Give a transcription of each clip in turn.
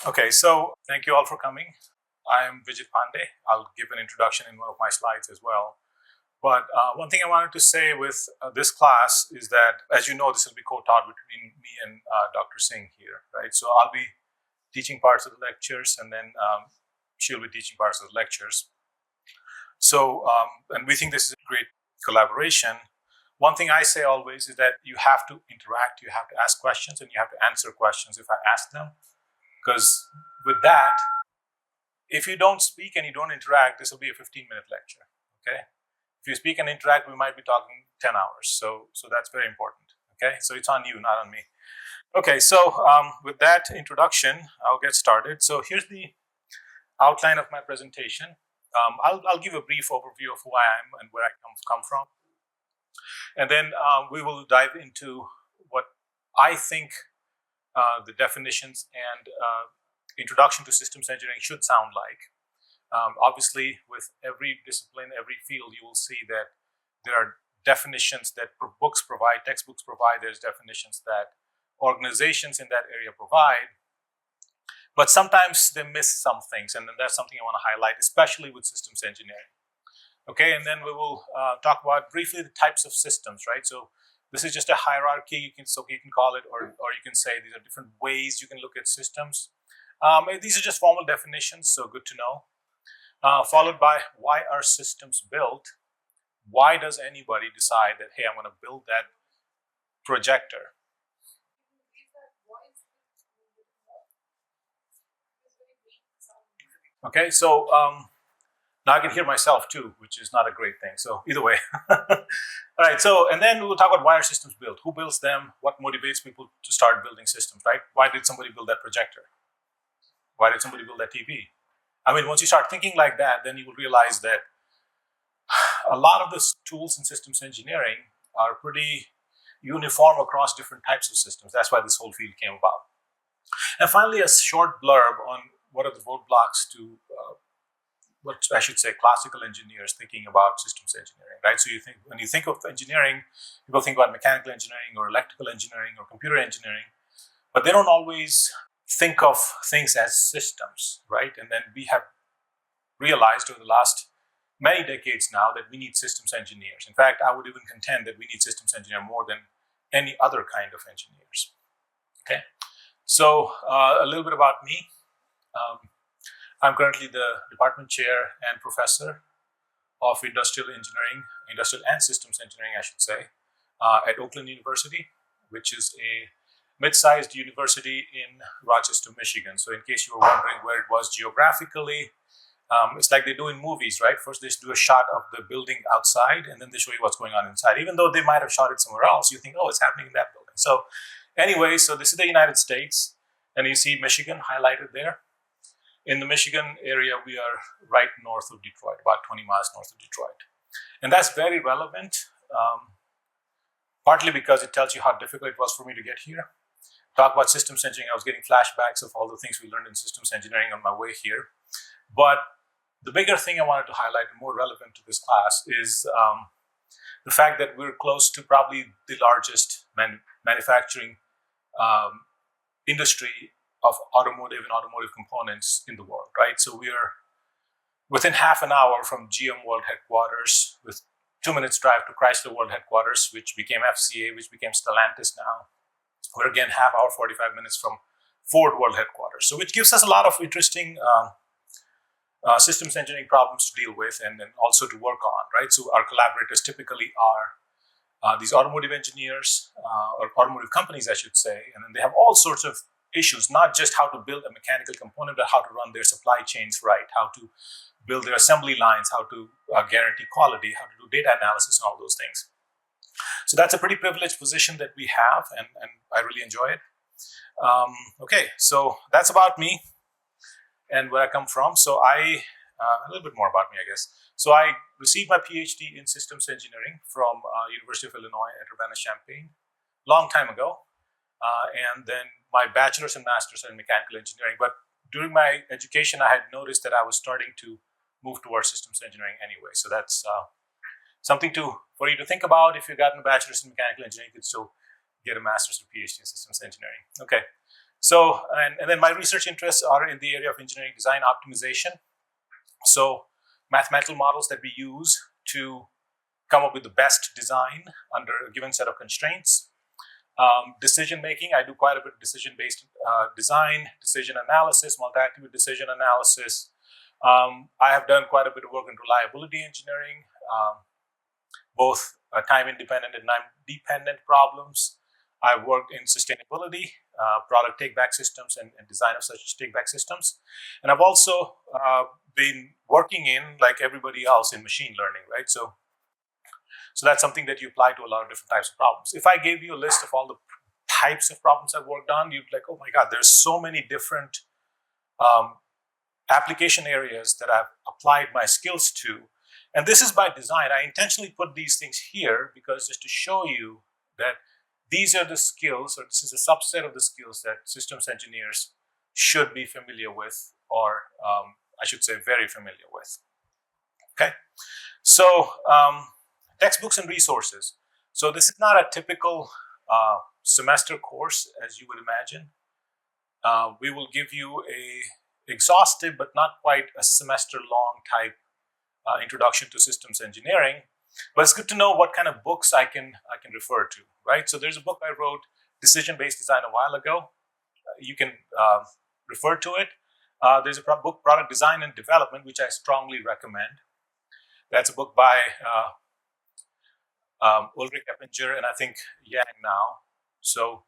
Okay, so thank you all for coming. I am Vijit Pandey. I'll give an introduction in one of my slides as well. But one thing I wanted to say with this class is that, as you know, this will be co-taught between me and Dr. Singh here, right? So I'll be teaching parts of the lectures, and then she'll be teaching parts of the lectures. So, and we think this is a great collaboration. One thing I say always is that you have to interact, you have to ask questions, and you have to answer questions if I ask them. Because with that, if you don't speak and you don't interact, this will be a 15-minute lecture, okay? If you speak and interact, we might be talking 10 hours. So that's very important, okay? So it's on you, not on me. Okay, so with that introduction, I'll get started. So here's the outline of my presentation. I'll give a brief overview of who I am and where I come from. And then we will dive into what I think the definitions and introduction to systems engineering should sound like. Obviously, with every discipline, every field, you will see that there are definitions that books provide, textbooks provide, there's definitions that organizations in that area provide, but sometimes they miss some things, and then that's something I want to highlight, especially with systems engineering. Okay, and then we will talk about briefly the types of systems, right? So this is just a hierarchy, you can call it, or you can say these are different ways you can look at systems. These are just formal definitions, so good to know. Followed by, why are systems built? Why does anybody decide that, hey, I'm going to build that projector? Okay, so now I can hear myself too, which is not a great thing. So either way. All right, so, and then we'll talk about, why are systems built? Who builds them? What motivates people to start building systems, right? Why did somebody build that projector? Why did somebody build that TV? I mean, once you start thinking like that, then you will realize that a lot of the tools in systems engineering are pretty uniform across different types of systems. That's why this whole field came about. And finally, a short blurb on what are the roadblocks to what I should say, classical engineers thinking about systems engineering, right? So when you think of engineering, people think about mechanical engineering or electrical engineering or computer engineering, but they don't always think of things as systems, right? And then we have realized over the last many decades now that we need systems engineers. In fact, I would even contend that we need systems engineer more than any other kind of engineers. Okay, so a little bit about me. I'm currently the department chair and professor of industrial and systems engineering, I should say, at Oakland University, which is a mid-sized university in Rochester, Michigan. So in case you were wondering where it was geographically, it's like they do in movies, right? First they do a shot of the building outside, and then they show you what's going on inside. Even though they might have shot it somewhere else, you think, oh, it's happening in that building. So anyway, so this is the United States, and you see Michigan highlighted there. In the Michigan area, we are right north of Detroit, about 20 miles north of Detroit. And that's very relevant, partly because it tells you how difficult it was for me to get here. Talk about systems engineering, I was getting flashbacks of all the things we learned in systems engineering on my way here. But the bigger thing I wanted to highlight, and more relevant to this class, is the fact that we're close to probably the largest manufacturing industry of automotive and automotive components in the world, right? So we are within half an hour from GM World Headquarters, with 2 minutes drive to Chrysler World Headquarters, which became FCA, which became Stellantis now. We're again half hour, 45 minutes from Ford World Headquarters. So which gives us a lot of interesting systems engineering problems to deal with and also to work on, right? So our collaborators typically are these automotive engineers, or automotive companies, I should say, and then they have all sorts of issues, not just how to build a mechanical component, but how to run their supply chains right, how to build their assembly lines, how to guarantee quality, how to do data analysis, and all those things. So that's a pretty privileged position that we have, and I really enjoy it. Okay, so that's about me and where I come from. So a little bit more about me, I guess. So I received my PhD in systems engineering from University of Illinois at Urbana-Champaign, long time ago. And then my bachelor's and master's are in mechanical engineering. But during my education, I had noticed that I was starting to move towards systems engineering anyway. So that's something for you to think about. If you've gotten a bachelor's in mechanical engineering, you could still get a master's or PhD in systems engineering. Okay, So, and then my research interests are in the area of engineering design optimization. So, mathematical models that we use to come up with the best design under a given set of constraints. Decision making, I do quite a bit of decision-based design, decision analysis, multi-attribute decision analysis. I have done quite a bit of work in reliability engineering, both time-independent and time-dependent problems. I've worked in sustainability, product take-back systems, and design of such take-back systems. And I've also been working in, like everybody else, in machine learning, right? So that's something that you apply to a lot of different types of problems. If I gave you a list of all the types of problems I've worked on, you'd be like, oh my God, there's so many different application areas that I've applied my skills to. And this is by design. I intentionally put these things here because just to show you that these are the skills, or this is a subset of the skills that systems engineers should be familiar with, or I should say very familiar with. Okay, so textbooks and resources. So this is not a typical semester course, as you would imagine. We will give you a exhaustive, but not quite a semester-long type introduction to systems engineering. But it's good to know what kind of books I can refer to, right? So there's a book I wrote, Decision-Based Design, a while ago. You can refer to it. There's a book, Product Design and Development, which I strongly recommend. That's a book by Ulrich Eppinger and I think GIAN now. So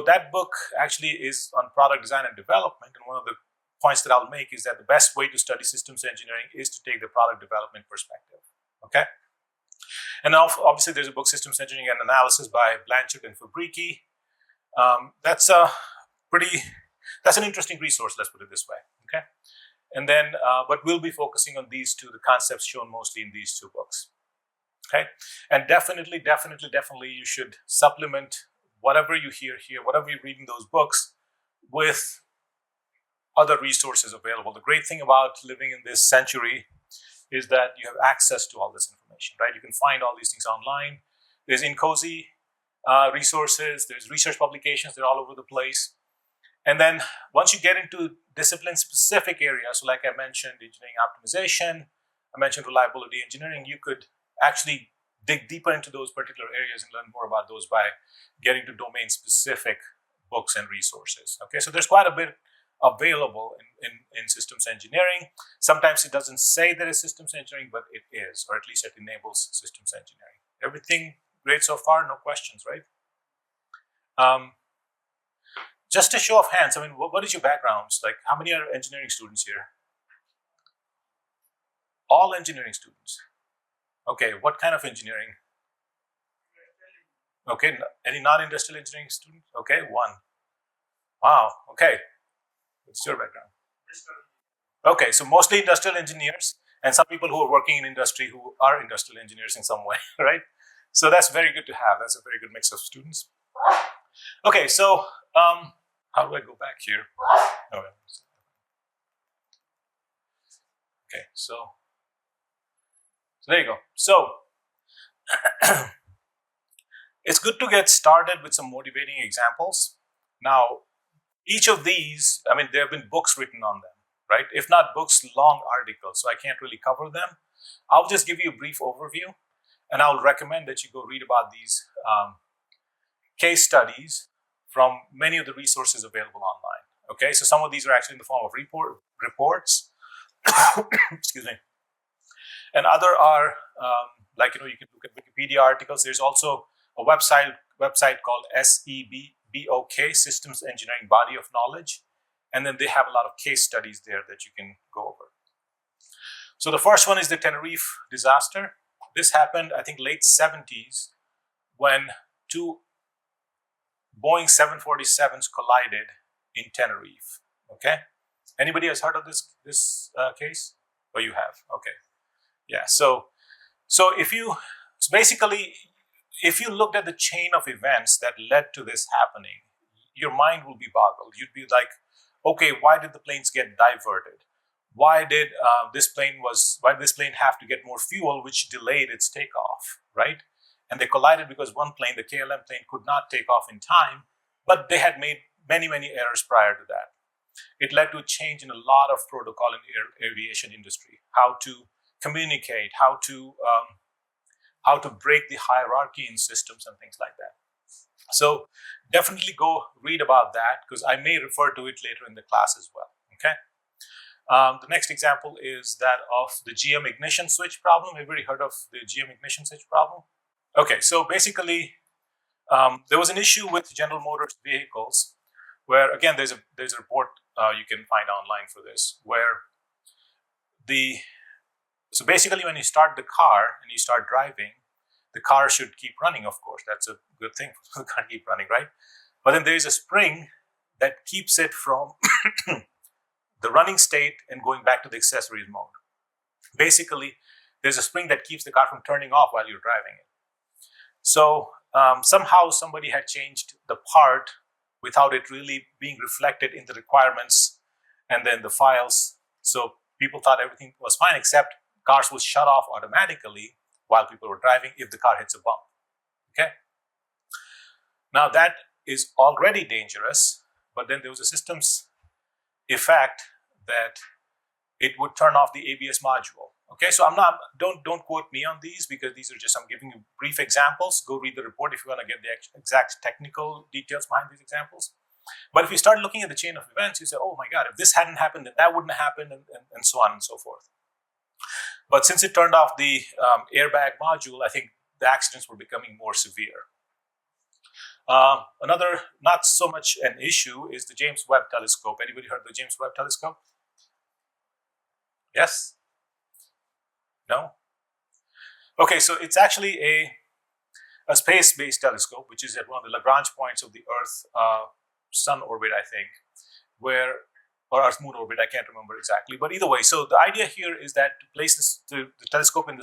that book actually is on product design and development. And one of the points that I'll make is that the best way to study systems engineering is to take the product development perspective. Okay. And now, obviously, there's a book, Systems Engineering and Analysis by Blanchard and Fabrici. That's an interesting resource, let's put it this way, okay? And then, but we'll be focusing on these two, the concepts shown mostly in these two books, okay? And definitely, you should supplement whatever you hear here, whatever you read in those books, with other resources available. The great thing about living in this century is that you have access to all this information, right? You can find all these things online. There's INCOSE resources, there's research publications, they're all over the place. And then once you get into discipline-specific areas, so like I mentioned, engineering optimization, I mentioned reliability engineering, you could actually dig deeper into those particular areas and learn more about those by getting to domain-specific books and resources. Okay, so there's quite a bit available in systems engineering. Sometimes it doesn't say that it's systems engineering, but it is, or at least it enables systems engineering. Everything great so far? No questions, right? Just a show of hands, I mean, what is your backgrounds? Like, how many are engineering students here? All engineering students. Okay, what kind of engineering? Okay, any non-industrial engineering students? Okay, one. Wow, okay. What's your background? Okay, so mostly industrial engineers and some people who are working in industry who are industrial engineers in some way, right? So that's very good to have. That's a very good mix of students. Okay, so how do I go back here? Oh, okay, so there you go. So it's good to get started with some motivating examples. Now, each of these, I mean, there have been books written on them, right? If not books, long articles, so I can't really cover them. I'll just give you a brief overview, and I'll recommend that you go read about these case studies from many of the resources available online, okay? So some of these are actually in the form of reports, excuse me, and other are, like, you know, you can look at Wikipedia articles. There's also a website called SEBOK, Systems Engineering Body of Knowledge. And then they have a lot of case studies there that you can go over. So the first one is the Tenerife disaster. This happened, I think, late 70s when two Boeing 747s collided in Tenerife, okay? Anybody has heard of this case? Oh, you have, okay. Yeah, so basically, if you looked at the chain of events that led to this happening, your mind will be boggled. You'd be like, okay, why did the planes get diverted? Why did this plane have to get more fuel, which delayed its takeoff, right? And they collided because one plane, the KLM plane, could not take off in time, but they had made many errors prior to that. It led to a change in a lot of protocol in the aviation industry, how to communicate, how to break the hierarchy in systems and things like that. So definitely go read about that, because I may refer to it later in the class as well. Okay. The next example is that of the GM ignition switch problem. Everybody heard of the GM ignition switch problem? Okay, so basically, there was an issue with General Motors vehicles, where again there's a report you can find online for this, where so basically when you start the car and you start driving, the car should keep running. Of course, that's a good thing for the car to keep running, right? But then there's a spring that keeps it from the running state and going back to the accessories mode. Basically, there's a spring that keeps the car from turning off while you're driving it. So somehow somebody had changed the part without it really being reflected in the requirements and then the files. So people thought everything was fine, except cars will shut off automatically while people were driving if the car hits a bump. Okay. Now that is already dangerous, but then there was a systems effect that it would turn off the ABS module. Okay, so don't quote me on these, because these are just, I'm giving you brief examples. Go read the report if you want to get the exact technical details behind these examples. But if you start looking at the chain of events, you say, oh my God, if this hadn't happened, then that wouldn't have happened, and so on and so forth. But since it turned off the airbag module, I think the accidents were becoming more severe. Another not so much an issue is the James Webb Telescope. Anybody heard of the James Webb Telescope? Yes? No? Okay, so it's actually a space-based telescope, which is at one of the Lagrange points of the Earth Sun orbit, I think, or Earth-Moon orbit, I can't remember exactly. But either way, so the idea here is that to place the telescope in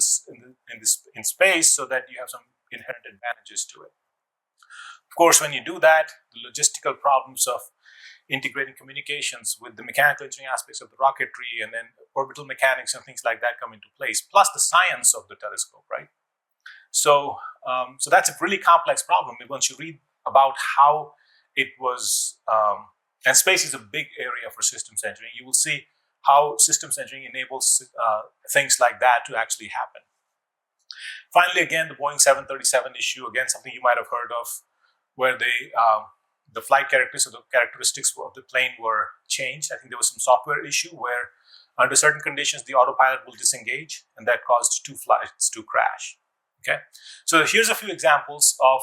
space so that you have some inherent advantages to it. Of course, when you do that, the logistical problems of integrating communications with the mechanical engineering aspects of the rocketry and then orbital mechanics and things like that come into place, plus the science of the telescope, right? So, so that's a really complex problem. Once you read about how it was, and space is a big area for systems engineering, you will see how systems engineering enables things like that to actually happen. Finally, again, the Boeing 737 issue, again, something you might have heard of, where the flight characteristics of the plane were changed. I think there was some software issue where under certain conditions, the autopilot will disengage, and that caused 2 flights to crash. Okay, so here's a few examples of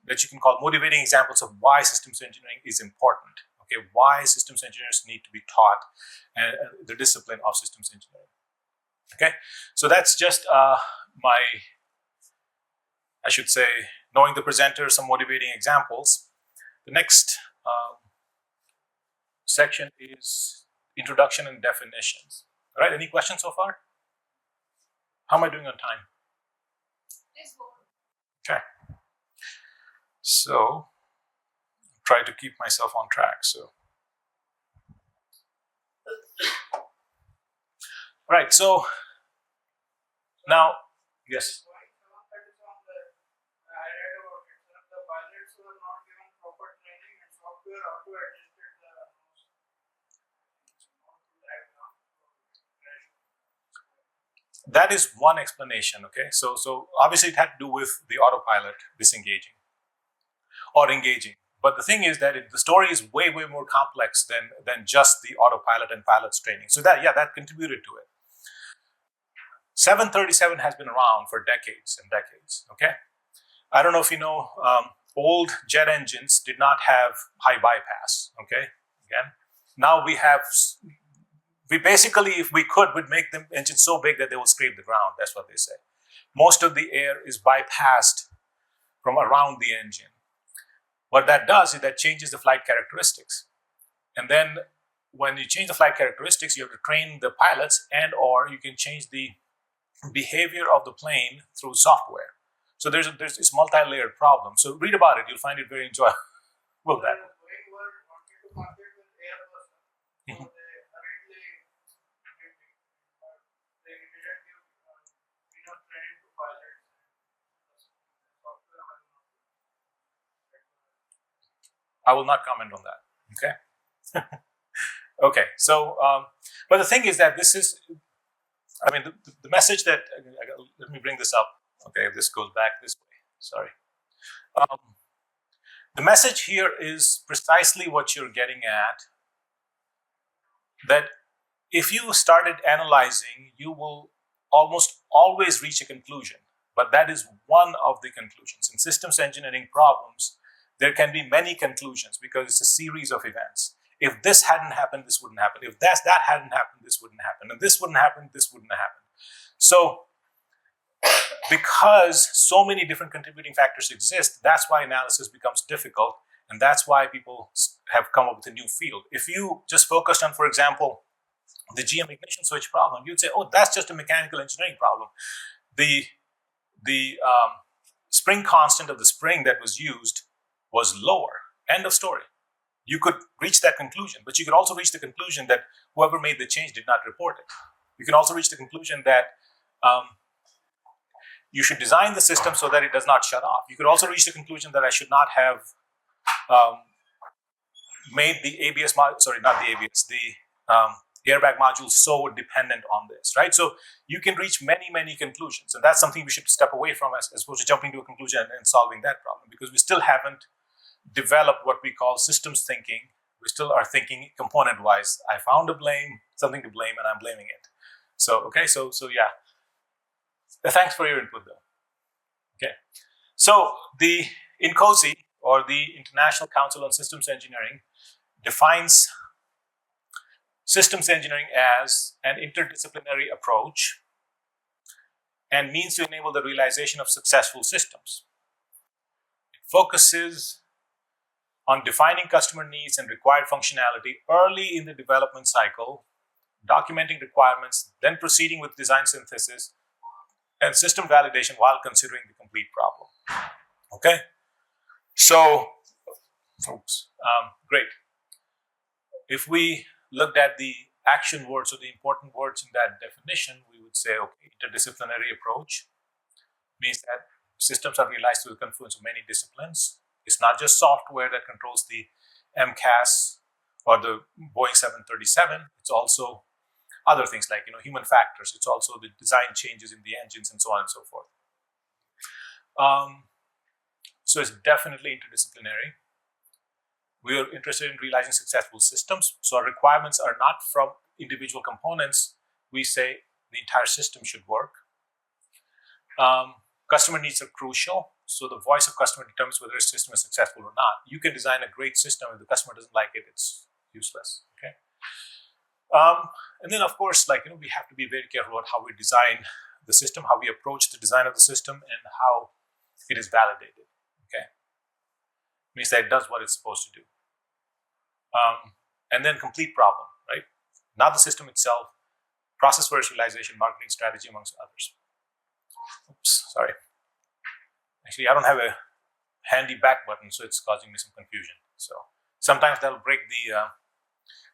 that you can call motivating examples of why systems engineering is important. Okay, why systems engineers need to be taught the discipline of systems engineering. Okay, so that's just I should say, knowing the presenter, some motivating examples. The next section is introduction and definitions. All right, any questions so far? How am I doing on time? Okay. So, try to keep myself on track. So, all right, so now, yes. That is one explanation, okay? So obviously it had to do with the autopilot disengaging or engaging. But the thing is that the story is way more complex than just the autopilot and pilot's training. So that contributed to it. 737 has been around for decades and decades, okay? I don't know if you know, old jet engines did not have high bypass, okay? Again, now we basically, if we could, would make the engines so big that they will scrape the ground. That's what they say. Most of the air is bypassed from around the engine. What that does is that changes the flight characteristics. And then when you change the flight characteristics, you have to train the pilots, and or you can change the behavior of the plane through software. So there's this multi-layered problem. So read about it. You'll find it very enjoyable. I will not comment on that. Okay. Okay. So, but the thing is that this is, I mean, the message that, let me bring this up. Okay, this goes back this way. Sorry. The message here is precisely what you're getting at, that if you started analyzing, you will almost always reach a conclusion. But that is one of the conclusions. In systems engineering problems, there can be many conclusions because it's a series of events. If this hadn't happened, this wouldn't happen. If that hadn't happened, this wouldn't happen. And this wouldn't happen, this wouldn't happen. So, because so many different contributing factors exist, that's why analysis becomes difficult. And that's why people have come up with a new field. If you just focused on, for example, the GM ignition switch problem, you'd say, oh, that's just a mechanical engineering problem. The spring constant of the spring that was used was lower. End of story. You could reach that conclusion, but you could also reach the conclusion that whoever made the change did not report it. You can also reach the conclusion that you should design the system so that it does not shut off. You could also reach the conclusion that I should not have made the ABS module, sorry, not the ABS, the airbag module so dependent on this, right? So you can reach many, many conclusions. And that's something we should step away from as opposed to jumping to a conclusion and solving that problem, because we still haven't developed what we call systems thinking. We still are thinking component-wise. I found something to blame, and I'm blaming it. So, okay, so yeah. Thanks for your input, though. Okay. So the INCOSE, or the International Council on Systems Engineering, defines systems engineering as an interdisciplinary approach and means to enable the realization of successful systems. It focuses on defining customer needs and required functionality early in the development cycle, documenting requirements, then proceeding with design synthesis and system validation while considering the complete problem. Okay? So, great. If we looked at the action words or the important words in that definition, we would say, okay, interdisciplinary approach means that systems are realized through the confluence of many disciplines. It's not just software that controls the MCAS or the Boeing 737. It's also other things like, human factors. It's also the design changes in the engines and so on and so forth. So it's definitely interdisciplinary. We are interested in realizing successful systems. So our requirements are not from individual components. We say the entire system should work. Customer needs are crucial. So the voice of customer determines whether a system is successful or not. You can design a great system. If the customer doesn't like it, it's useless. Okay. And then, of course, we have to be very careful about how we design the system, how we approach the design of the system, and how it is validated. Okay. Means that it does what it's supposed to do. And then complete problem, right? Not the system itself, process for its realization, marketing strategy, amongst others. Oops, sorry. Actually, I don't have a handy back button, so it's causing me some confusion. So sometimes that'll break the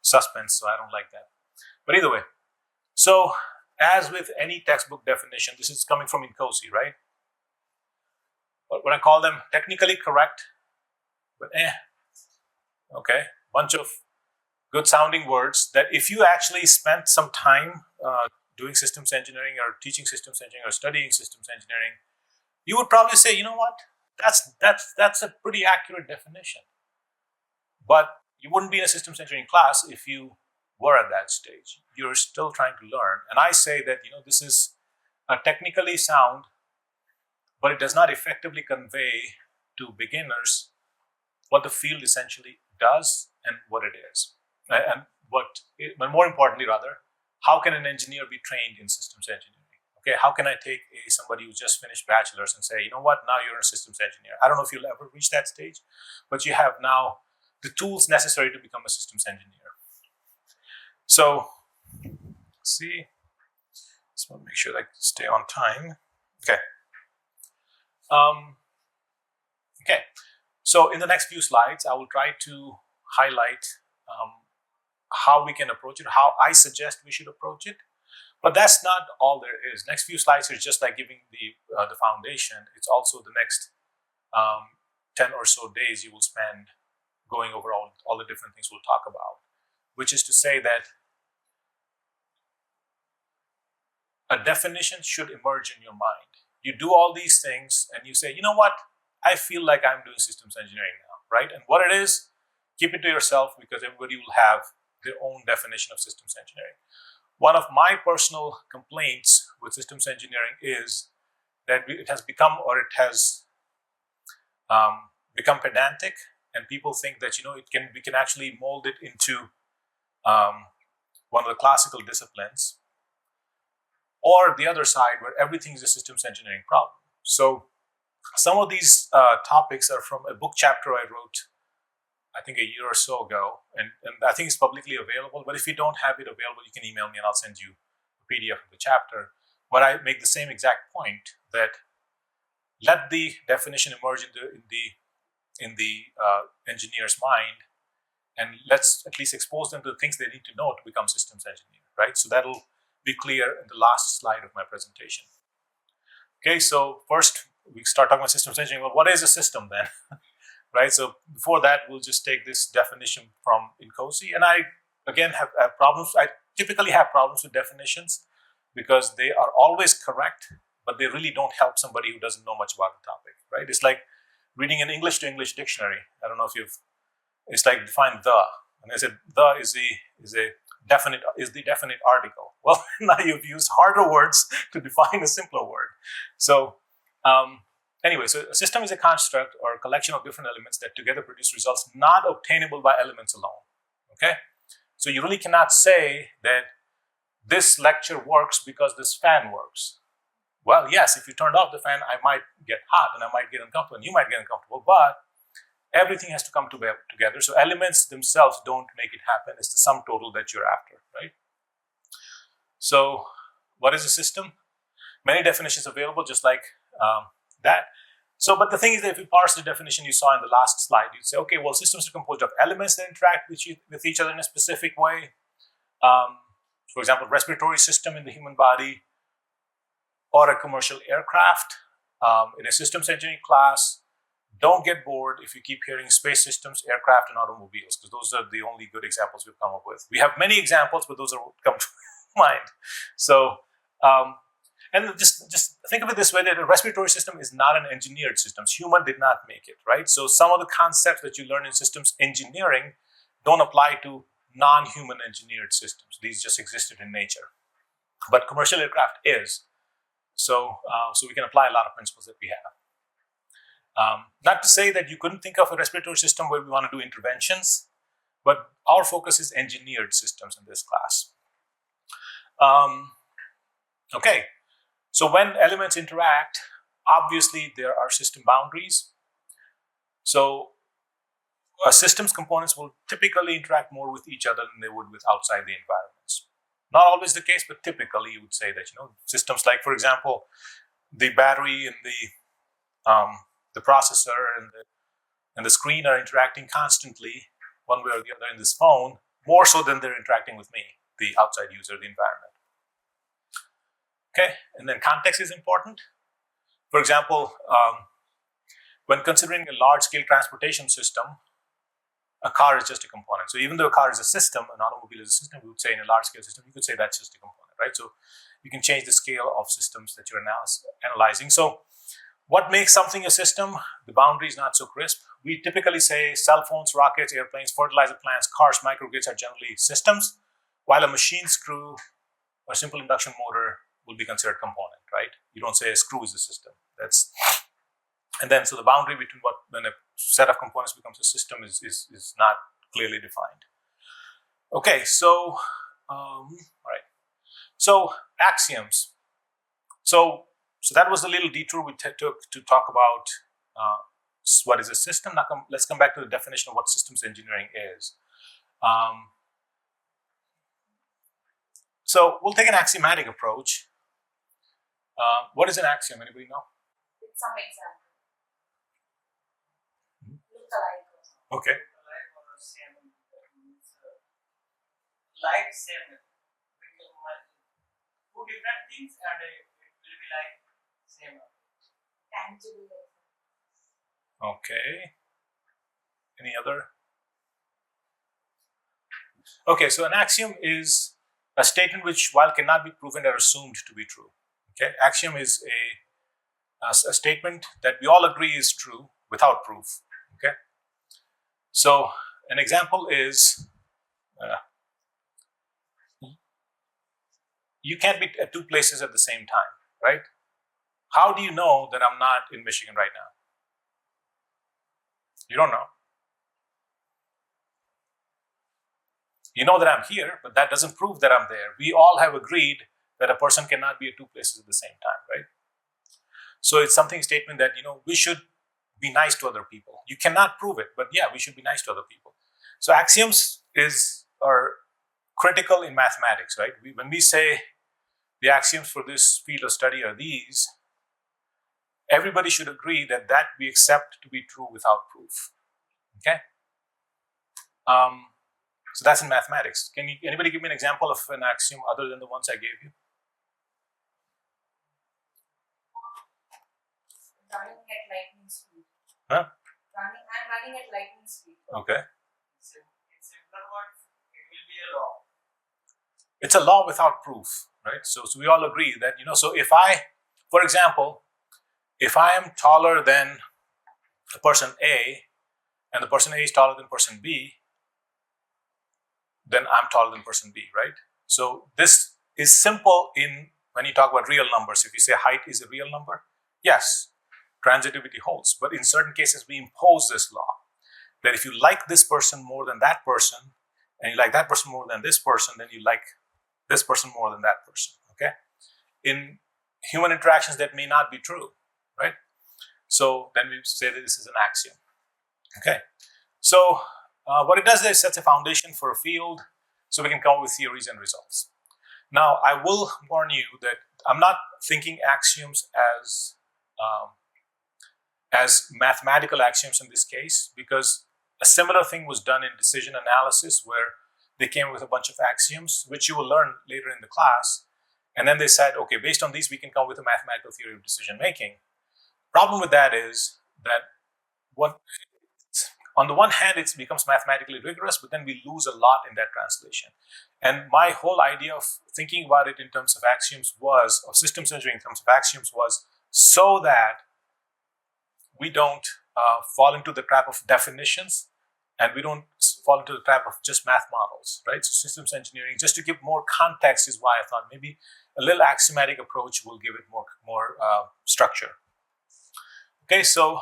suspense, so I don't like that. But either way, so as with any textbook definition, this is coming from INCOSE, right? But when I call them technically correct, but okay, bunch of good sounding words that if you actually spent some time doing systems engineering or teaching systems engineering or studying systems engineering, you would probably say, you know what, that's a pretty accurate definition. But you wouldn't be in a systems engineering class if you were at that stage. You're still trying to learn. And I say that, this is technically sound, but it does not effectively convey to beginners what the field essentially does and what it is. And but more importantly, rather, how can an engineer be trained in systems engineering? Okay, how can I take somebody who just finished bachelor's and say, you know what, now you're a systems engineer. I don't know if you'll ever reach that stage, but you have now the tools necessary to become a systems engineer. So, see, just want to make sure I stay on time. Okay. Okay. So in the next few slides, I will try to highlight how we can approach it, how I suggest we should approach it. But that's not all there is. Next few slides is just like giving the foundation. It's also the next 10 or so days you will spend going over all the different things we'll talk about, which is to say that a definition should emerge in your mind. You do all these things and you say, you know what, I feel like I'm doing systems engineering now, right? And what it is, keep it to yourself, because everybody will have their own definition of systems engineering. One of my personal complaints with systems engineering is that it has become, or it has become pedantic, and people think that, you know, we can actually mold it into one of the classical disciplines, or the other side where everything is a systems engineering problem. So some of these topics are from a book chapter I wrote, I think a year or so ago, and I think it's publicly available, but if you don't have it available, you can email me and I'll send you a PDF of the chapter, where I make the same exact point, that let the definition emerge in the engineer's mind, and let's at least expose them to the things they need to know to become systems engineer, right? So that'll be clear in the last slide of my presentation. Okay, so first we start talking about systems engineering. Well, what is a system then? Right, so before that, we'll just take this definition from INCOSE. And I, again, have problems. I typically have problems with definitions because they are always correct, but they really don't help somebody who doesn't know much about the topic, right? It's like reading an English to English dictionary. I don't know if it's like define the, and I said the is the definite article. Well, now you've used harder words to define a simpler word. So anyway, so a system is a construct or a collection of different elements that together produce results not obtainable by elements alone. Okay, so you really cannot say that this lecture works because this fan works. Well, yes, if you turned off the fan, I might get hot and I might get uncomfortable and you might get uncomfortable, but everything has to come together. So elements themselves don't make it happen. It's the sum total that you're after, right? So what is a system? Many definitions available, just like that. So, but the thing is that if you parse the definition you saw in the last slide, you'd say, okay, well, systems are composed of elements that interact with each other in a specific way. For example, respiratory system in the human body, or a commercial aircraft. In a systems engineering class, don't get bored if you keep hearing space systems, aircraft, and automobiles, because those are the only good examples we've come up with. We have many examples, but those are what come to mind. So, and just think of it this way, that a respiratory system is not an engineered system. Human did not make it, right? So some of the concepts that you learn in systems engineering don't apply to non-human engineered systems. These just existed in nature. But commercial aircraft is. So we can apply a lot of principles that we have. Not to say that you couldn't think of a respiratory system where we want to do interventions, but our focus is engineered systems in this class. Okay. So when elements interact, obviously there are system boundaries. So systems components will typically interact more with each other than they would with outside the environments. Not always the case, but typically you would say that, you know, systems like, for example, the battery and the processor and the screen are interacting constantly, one way or the other in this phone, more so than they're interacting with me, the outside user, the environment. Okay, and then context is important. For example, when considering a large-scale transportation system, a car is just a component. So even though a car is a system, an automobile is a system, we would say in a large-scale system, you could say that's just a component, right? So you can change the scale of systems that you're analyzing. So what makes something a system? The boundary is not so crisp. We typically say cell phones, rockets, airplanes, fertilizer plants, cars, microgrids are generally systems, while a machine screw or simple induction motor will be considered component, right? You don't say a screw is a system. And then so the boundary between when a set of components becomes a system is not clearly defined. Okay, so all right. So axioms. So that was the little detour we took to talk about what is a system. Now let's come back to the definition of what systems engineering is. So we'll take an axiomatic approach. What is an axiom? Anybody know? With some example. Look-alike. Okay. Like or same means like same. Two different things and it will be like same. Tangible. Okay. Any other Okay, so an axiom is a statement which, while cannot be proven, are assumed to be true. Okay, axiom is a statement that we all agree is true without proof. Okay, so an example is you can't be at two places at the same time, right? How do you know that I'm not in Michigan right now? You don't know. You know that I'm here, but that doesn't prove that I'm there. We all have agreed that a person cannot be at two places at the same time, right? So it's something statement that, we should be nice to other people. You cannot prove it, but yeah, we should be nice to other people. So axioms are critical in mathematics, right? When we say the axioms for this field of study are these, everybody should agree that we accept to be true without proof. Okay? So that's in mathematics. Anybody give me an example of an axiom other than the ones I gave you? Running at lightning speed. Huh? I'm running at lightning speed. Okay. In simpler words, it will be a law. It's a law without proof, right? So we all agree that, so if for example, if I am taller than the person A and the person A is taller than person B, then I'm taller than person B, right? So this is simple when you talk about real numbers. If you say height is a real number, yes, transitivity holds. But in certain cases, we impose this law that if you like this person more than that person, and you like that person more than this person, then you like this person more than that person, okay? In human interactions, that may not be true, right? So then we say that this is an axiom, okay? So what it does is it sets a foundation for a field so we can come up with theories and results. Now, I will warn you that I'm not thinking axioms as mathematical axioms in this case, because a similar thing was done in decision analysis where they came up with a bunch of axioms, which you will learn later in the class. And then they said, okay, based on these, we can come up with a mathematical theory of decision making. Problem with that is that on the one hand, it becomes mathematically rigorous, but then we lose a lot in that translation. And my whole idea of thinking about it in terms of axioms of systems engineering in terms of axioms was so that we don't fall into the trap of definitions and we don't fall into the trap of just math models, right? So systems engineering, just to give more context, is why I thought maybe a little axiomatic approach will give it more structure. Okay, so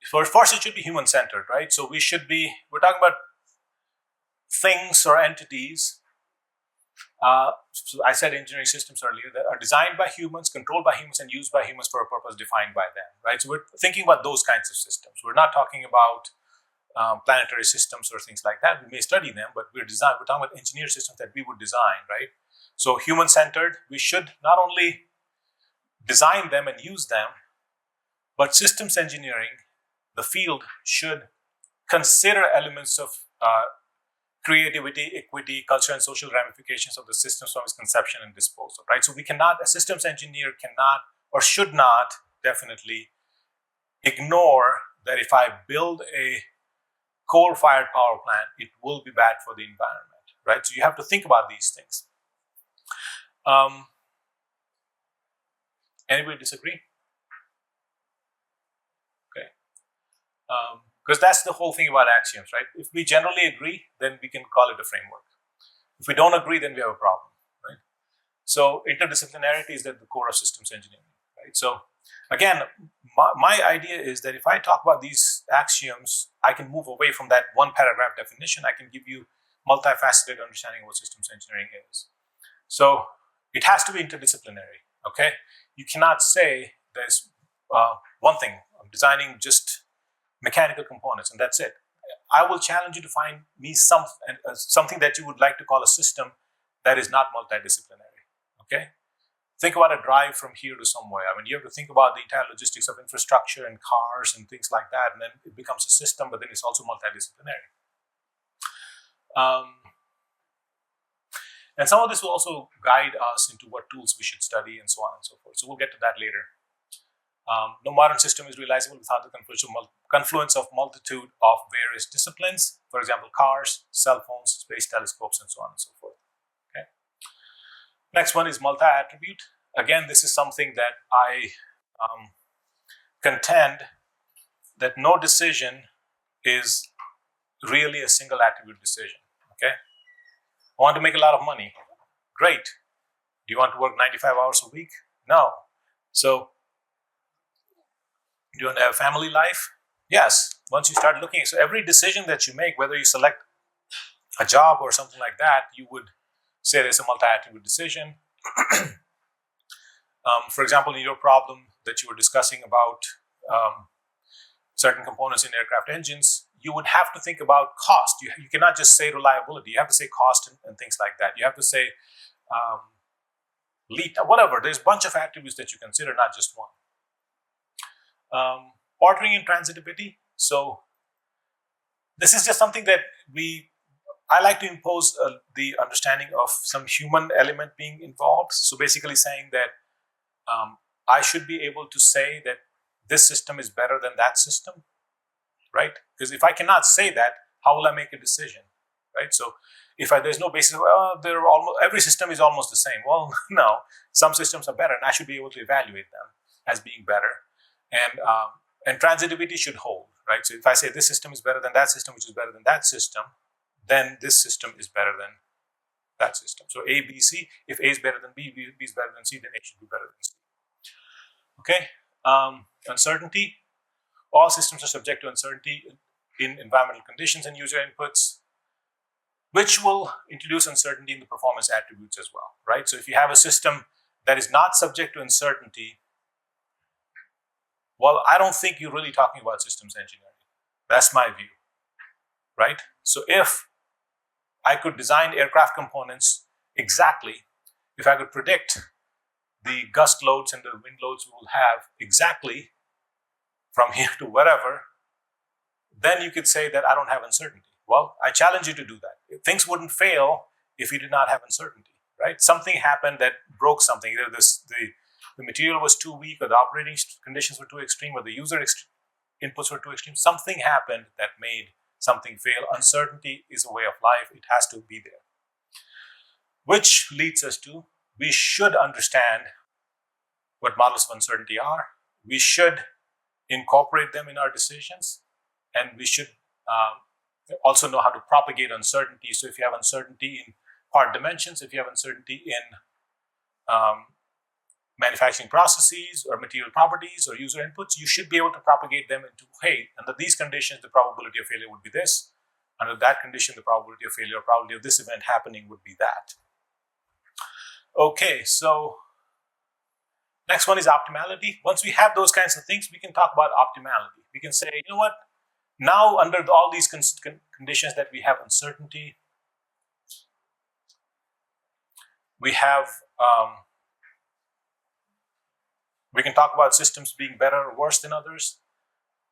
first it should be human-centered, right? So we're talking about things or entities. So I said engineering systems earlier that are designed by humans, controlled by humans, and used by humans for a purpose defined by them, right? So we're thinking about those kinds of systems. We're not talking about planetary systems or things like that. We may study them, but we're talking about engineered systems that we would design, right? So human-centered, we should not only design them and use them, but systems engineering, the field, should consider elements of creativity, equity, culture, and social ramifications of the systems from its conception and disposal, right? So a systems engineer cannot or should not definitely ignore that if I build a coal-fired power plant, it will be bad for the environment, right? So you have to think about these things. Anybody disagree? Okay. Because that's the whole thing about axioms, right? If we generally agree, then we can call it a framework. If we don't agree, then we have a problem, right? So interdisciplinarity is at the core of systems engineering, right? So again, my idea is that if I talk about these axioms, I can move away from that one paragraph definition. I can give you multifaceted understanding of what systems engineering is. So it has to be interdisciplinary, okay? You cannot say there's one thing, I'm designing just mechanical components and that's it. I will challenge you to find me something that you would like to call a system that is not multidisciplinary, okay? Think about a drive from here to somewhere. I mean, you have to think about the entire logistics of infrastructure and cars and things like that, and then it becomes a system, but then it's also multidisciplinary. And some of this will also guide us into what tools we should study and so on and so forth. So we'll get to that later. No modern system is realizable without the confluence of multitude of various disciplines. For example, cars, cell phones, space telescopes, and so on and so forth. Okay. Next one is multi-attribute. Again, this is something that I contend that no decision is really a single attribute decision. Okay. I want to make a lot of money. Great. Do you want to work 95 hours a week? No. So, do you want to have a family life? Yes. Once you start looking, so every decision that you make, whether you select a job or something like that, you would say there's a multi-attribute decision. For example, in your problem that you were discussing about certain components in aircraft engines, you would have to think about cost. You cannot just say reliability. You have to say cost and things like that. You have to say lead, whatever. There's a bunch of attributes that you consider, not just one. Ordering and transitivity. So this is just something that I like to impose the understanding of some human element being involved. So basically saying that I should be able to say that this system is better than that system, right? Because if I cannot say that, how will I make a decision, right? So if there's no basis, every system is almost the same. Well, no, some systems are better, and I should be able to evaluate them as being better. And transitivity should hold, right? So if I say this system is better than that system, which is better than that system, then this system is better than that system. So A, B, C. If A is better than B, B is better than C, then A should be better than C. Okay. Uncertainty. All systems are subject to uncertainty in environmental conditions and user inputs, which will introduce uncertainty in the performance attributes as well, right? So if you have a system that is not subject to uncertainty, well, I don't think you're really talking about systems engineering. That's my view, right? So if I could design aircraft components exactly, if I could predict the gust loads and the wind loads we will have exactly from here to wherever, then you could say that I don't have uncertainty. Well, I challenge you to do that. Things wouldn't fail if you did not have uncertainty, right? Something happened that broke something. Either the material was too weak, or the operating conditions were too extreme, or the user inputs were too extreme. Something happened that made something fail. Uncertainty is a way of life. It has to be there. Which leads us to, we should understand what models of uncertainty are. We should incorporate them in our decisions, and we should also know how to propagate uncertainty. So if you have uncertainty in part dimensions, if you have uncertainty in manufacturing processes or material properties or user inputs, you should be able to propagate them into, hey, under these conditions, the probability of failure would be this. Under that condition, the probability of failure or probability of this event happening would be that. Okay, so next one is optimality. Once we have those kinds of things, we can talk about optimality. We can say, you know what, now under all these conditions that we have uncertainty, we have, we can talk about systems being better or worse than others.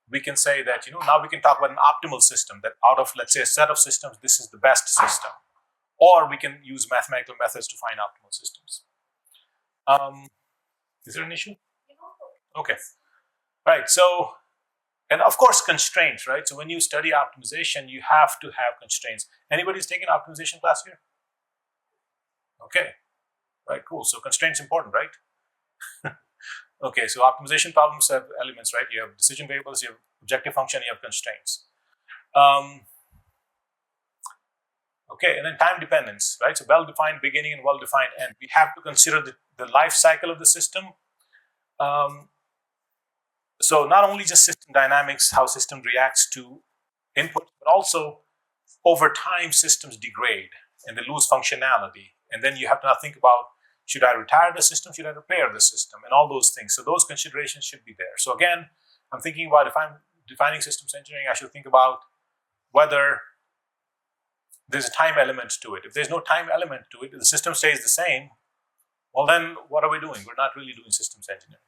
We can say that, now we can talk about an optimal system, that out of, let's say, a set of systems, this is the best system. Or we can use mathematical methods to find optimal systems. Is there an issue? Okay. Right. So, and of course, constraints, right? So when you study optimization, you have to have constraints. Anybody's taken optimization class here? Okay. Right, cool. So constraints important, right? Okay, so optimization problems have elements, right? You have decision variables, you have objective function, you have constraints. Okay, and then time dependence, right? So well-defined beginning and well-defined end. We have to consider the life cycle of the system. So not only just system dynamics, how system reacts to input, but also over time systems degrade and they lose functionality. And then you have to now think about, should I retire the system? Should I repair the system? And all those things. So those considerations should be there. So again, I'm thinking about, if I'm defining systems engineering, I should think about whether there's a time element to it. If there's no time element to it, if the system stays the same, well then what are we doing? We're not really doing systems engineering.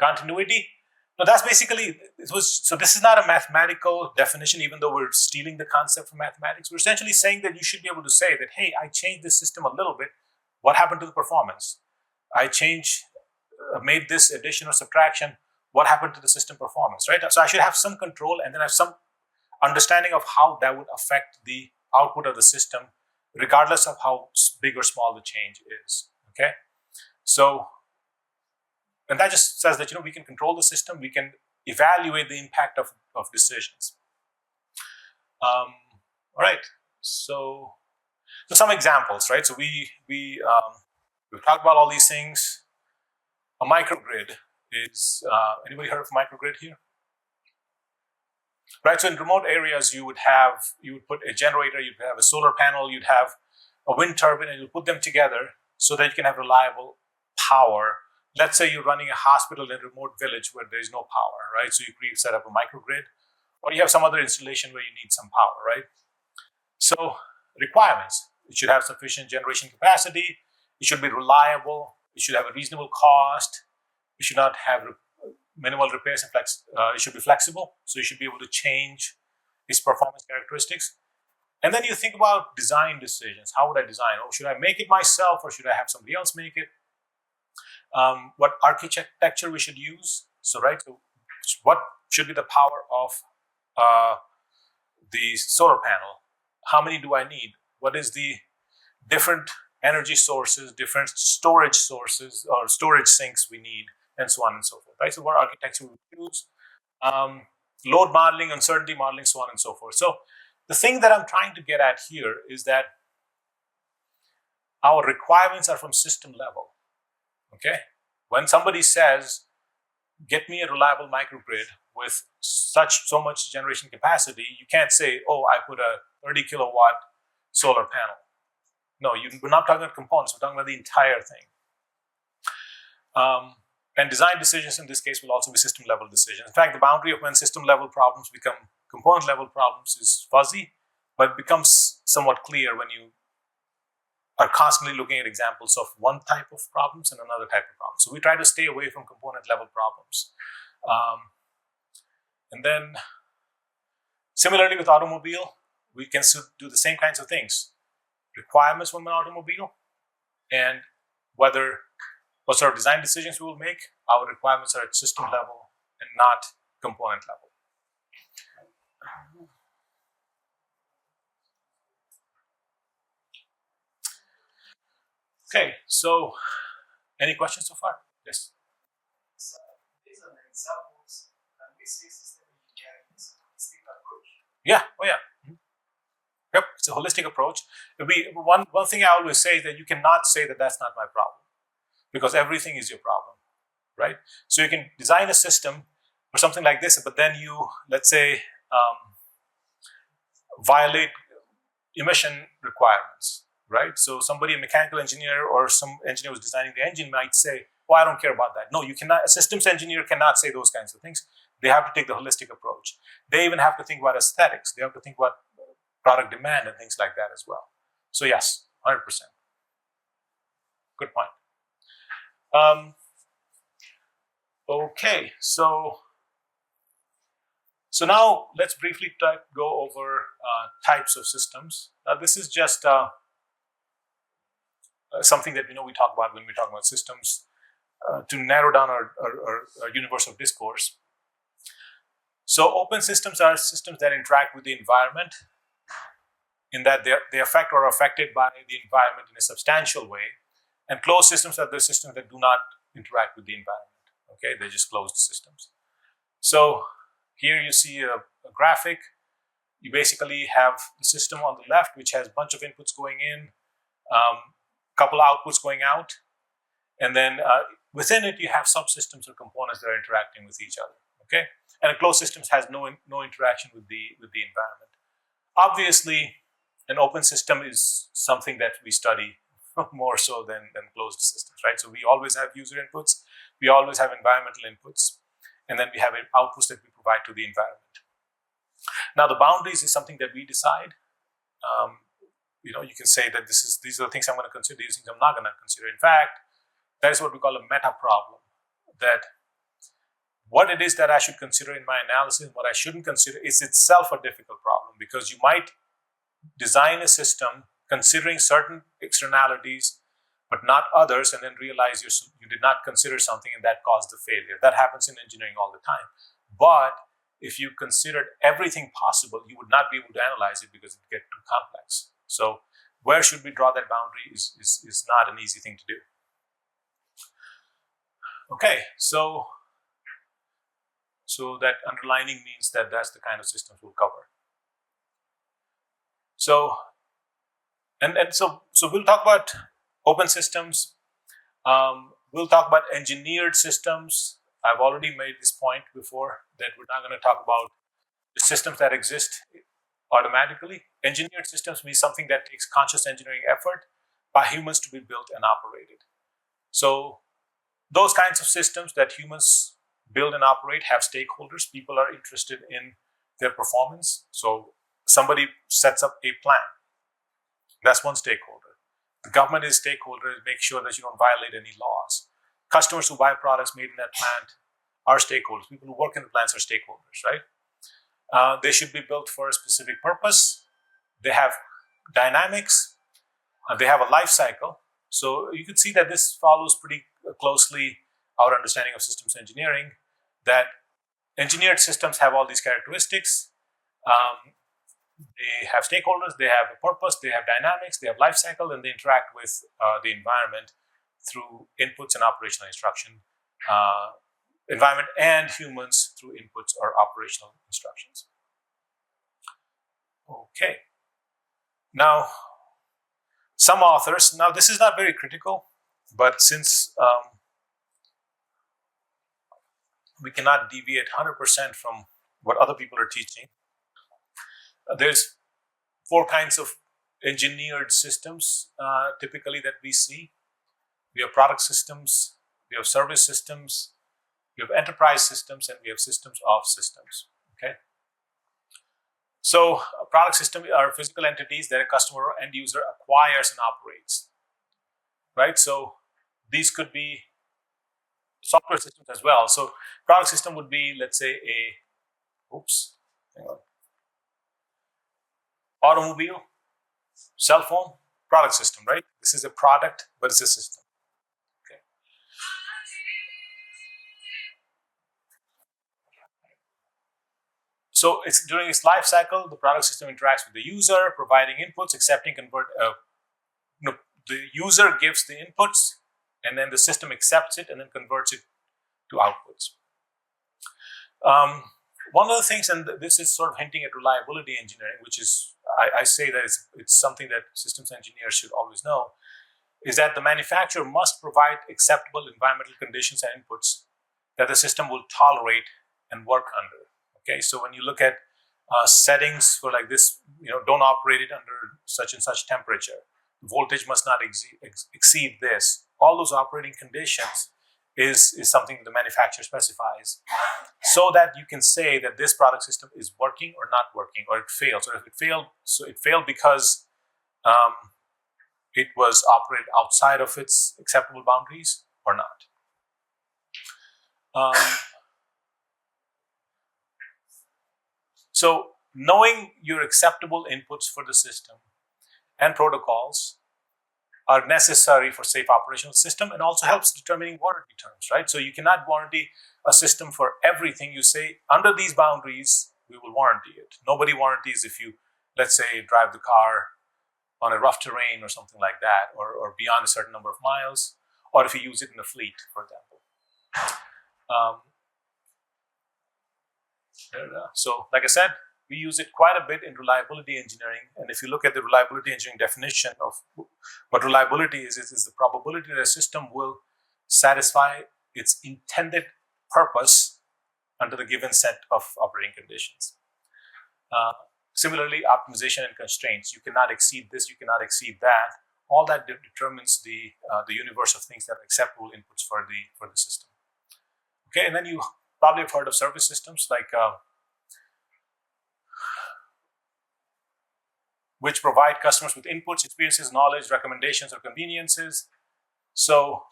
Continuity. No, that's basically, so this is not a mathematical definition, even though we're stealing the concept from mathematics. We're essentially saying that you should be able to say that, hey, I changed this system a little bit. What happened to the performance? I made this addition or subtraction, what happened to the system performance, right? So I should have some control and then have some understanding of how that would affect the output of the system, regardless of how big or small the change is, okay? So, and that just says that, we can control the system, we can evaluate the impact of decisions. All right, so some examples, right? So we've talked about all these things. A microgrid is, anybody heard of microgrid here? Right, so in remote areas, you would put a generator, you'd have a solar panel, you'd have a wind turbine, and you put them together so that you can have reliable power. Let's say you're running a hospital in a remote village where there is no power, right? So you set up a microgrid, or you have some other installation where you need some power, right? So requirements: it should have sufficient generation capacity, it should be reliable, it should have a reasonable cost, it should not have minimal repairs and it should be flexible, so you should be able to change its performance characteristics. And then you think about design decisions. How would I design? Oh, should I make it myself or should I have somebody else make it? What architecture we should use? So what should be the power of the solar panel? How many do I need? What is the different energy sources, different storage sources or storage sinks we need, and so on and so forth, right? So what architecture we use, load modeling, uncertainty modeling, so on and so forth. So the thing that I'm trying to get at here is that our requirements are from system level, okay? When somebody says, get me a reliable microgrid with so much generation capacity, you can't say, oh, I put a 30 kilowatt solar panel. No, we're not talking about components, we're talking about the entire thing. And design decisions in this case will also be system level decisions. In fact, the boundary of when system level problems become component level problems is fuzzy, but it becomes somewhat clear when you are constantly looking at examples of one type of problems and another type of problems. So we try to stay away from component level problems. And then similarly with automobile, we can do the same kinds of things. Requirements from an automobile and what sort of design decisions we will make. Our requirements are at system level and not component level. Okay, so any questions so far? Yes. So these are the examples. Can we say system engineering is a holistic approach? Yeah. Oh yeah. Yep, it's a holistic approach. One thing I always say is that you cannot say that that's not my problem, because everything is your problem, right? So you can design a system or something like this, but then you, let's say, violate emission requirements, right? So somebody, a mechanical engineer or some engineer who's designing the engine might say, oh, I don't care about that. No, you cannot. A systems engineer cannot say those kinds of things. They have to take the holistic approach. They even have to think about aesthetics. They have to think about product demand and things like that as well. So yes, 100%. Good point. Okay, so now let's briefly go over types of systems. This is just something that we talk about when we talk about systems to narrow down our universe of discourse. So open systems are systems that interact with the environment in that they affect or are affected by the environment in a substantial way. And closed systems are the systems that do not interact with the environment. Okay, they're just closed systems. So here you see a graphic. You basically have the system on the left, which has a bunch of inputs going in, couple outputs going out, and then within it you have subsystems or components that are interacting with each other. Okay, and a closed system has no interaction with the environment. Obviously, an open system is something that we study more so than closed systems, right? So we always have user inputs, we always have environmental inputs, and then we have outputs that we provide to the environment. Now, the boundaries is something that we decide. You can say that these are the things I'm going to consider, these things I'm not going to consider. In fact, that is what we call a meta problem. That what it is that I should consider in my analysis, what I shouldn't consider, is itself a difficult problem, because you might design a system considering certain externalities, but not others, and then realize you did not consider something and that caused the failure. That happens in engineering all the time. But if you considered everything possible, you would not be able to analyze it because it would get too complex. So where should we draw that boundary is not an easy thing to do. Okay, so that underlining means that that's the kind of systems we'll cover. So so we'll talk about open systems. We'll talk about engineered systems. I've already made this point before that we're not going to talk about the systems that exist automatically. Engineered systems means something that takes conscious engineering effort by humans to be built and operated. So those kinds of systems that humans build and operate have stakeholders. People are interested in their performance. So somebody sets up a plan. That's one stakeholder. The government is a stakeholder to make sure that you don't violate any laws. Customers who buy products made in that plant are stakeholders. People who work in the plants are stakeholders, right? They should be built for a specific purpose. They have dynamics. They have a life cycle. So you can see that this follows pretty closely our understanding of systems engineering, that engineered systems have all these characteristics. They have stakeholders, they have a purpose, they have dynamics, they have life cycle, and they interact with the environment through inputs and operational instruction, environment and humans through inputs or operational instructions. Okay. Now, some authors, now this is not very critical, but since we cannot deviate 100% from what other people are teaching, there's 4 kinds of engineered systems typically that we see. We have product systems, we have service systems, we have enterprise systems, and we have systems of systems. Okay. So a product system are physical entities that a customer or end user acquires and operates. Right? So these could be software systems as well. So product system would be, let's say, automobile, cell phone, product system, right? This is a product, but it's a system. Okay. So it's during its life cycle, the product system interacts with the user, providing inputs, accepting, convert. The user gives the inputs, and then the system accepts it and then converts it to outputs. One of the things, and this is sort of hinting at reliability engineering, which is, I say that it's something that systems engineers should always know, is that the manufacturer must provide acceptable environmental conditions and inputs that the system will tolerate and work under. Okay, so when you look at settings for like this, don't operate it under such and such temperature. The voltage must not exceed this. All those operating conditions is something the manufacturer specifies, so that you can say that this product system is working or not working, or it fails. Or if it failed, so it failed because it was operated outside of its acceptable boundaries or not. So knowing your acceptable inputs for the system and protocols are necessary for safe operation of the system, and also helps determining warranty terms, right? So you cannot warranty a system for everything. You say, under these boundaries, we will warranty it. Nobody warranties if you, let's say, drive the car on a rough terrain or something like that, or beyond a certain number of miles, or if you use it in a fleet, for example. So, like I said, we use it quite a bit in reliability engineering. And if you look at the reliability engineering definition of what reliability is the probability that a system will satisfy its intended purpose under the given set of operating conditions. Similarly, optimization and constraints. You cannot exceed this, you cannot exceed that. All that determines the universe of things that are acceptable inputs for the system. Okay, and then you probably have heard of service systems, like which provide customers with inputs, experiences, knowledge, recommendations, or conveniences. So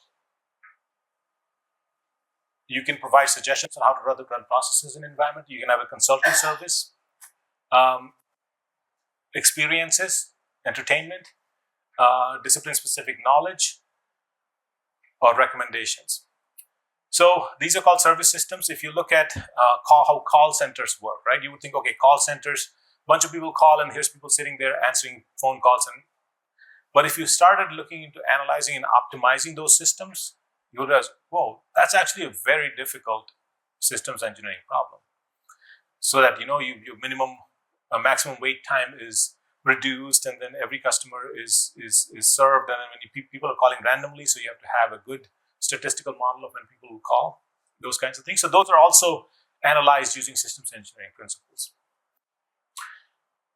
you can provide suggestions on how to run processes in an environment. You can have a consulting service, experiences, entertainment, discipline-specific knowledge, or recommendations. So these are called service systems. If you look at how call centers work, right? You would think, okay, call centers, bunch of people call and here's people sitting there answering phone calls. But if you started looking into analyzing and optimizing those systems, you would realize, whoa, that's actually a very difficult systems engineering problem. So that, your maximum wait time is reduced, and then every customer is served, and when people are calling randomly, so you have to have a good statistical model of when people will call, those kinds of things. So those are also analyzed using systems engineering principles.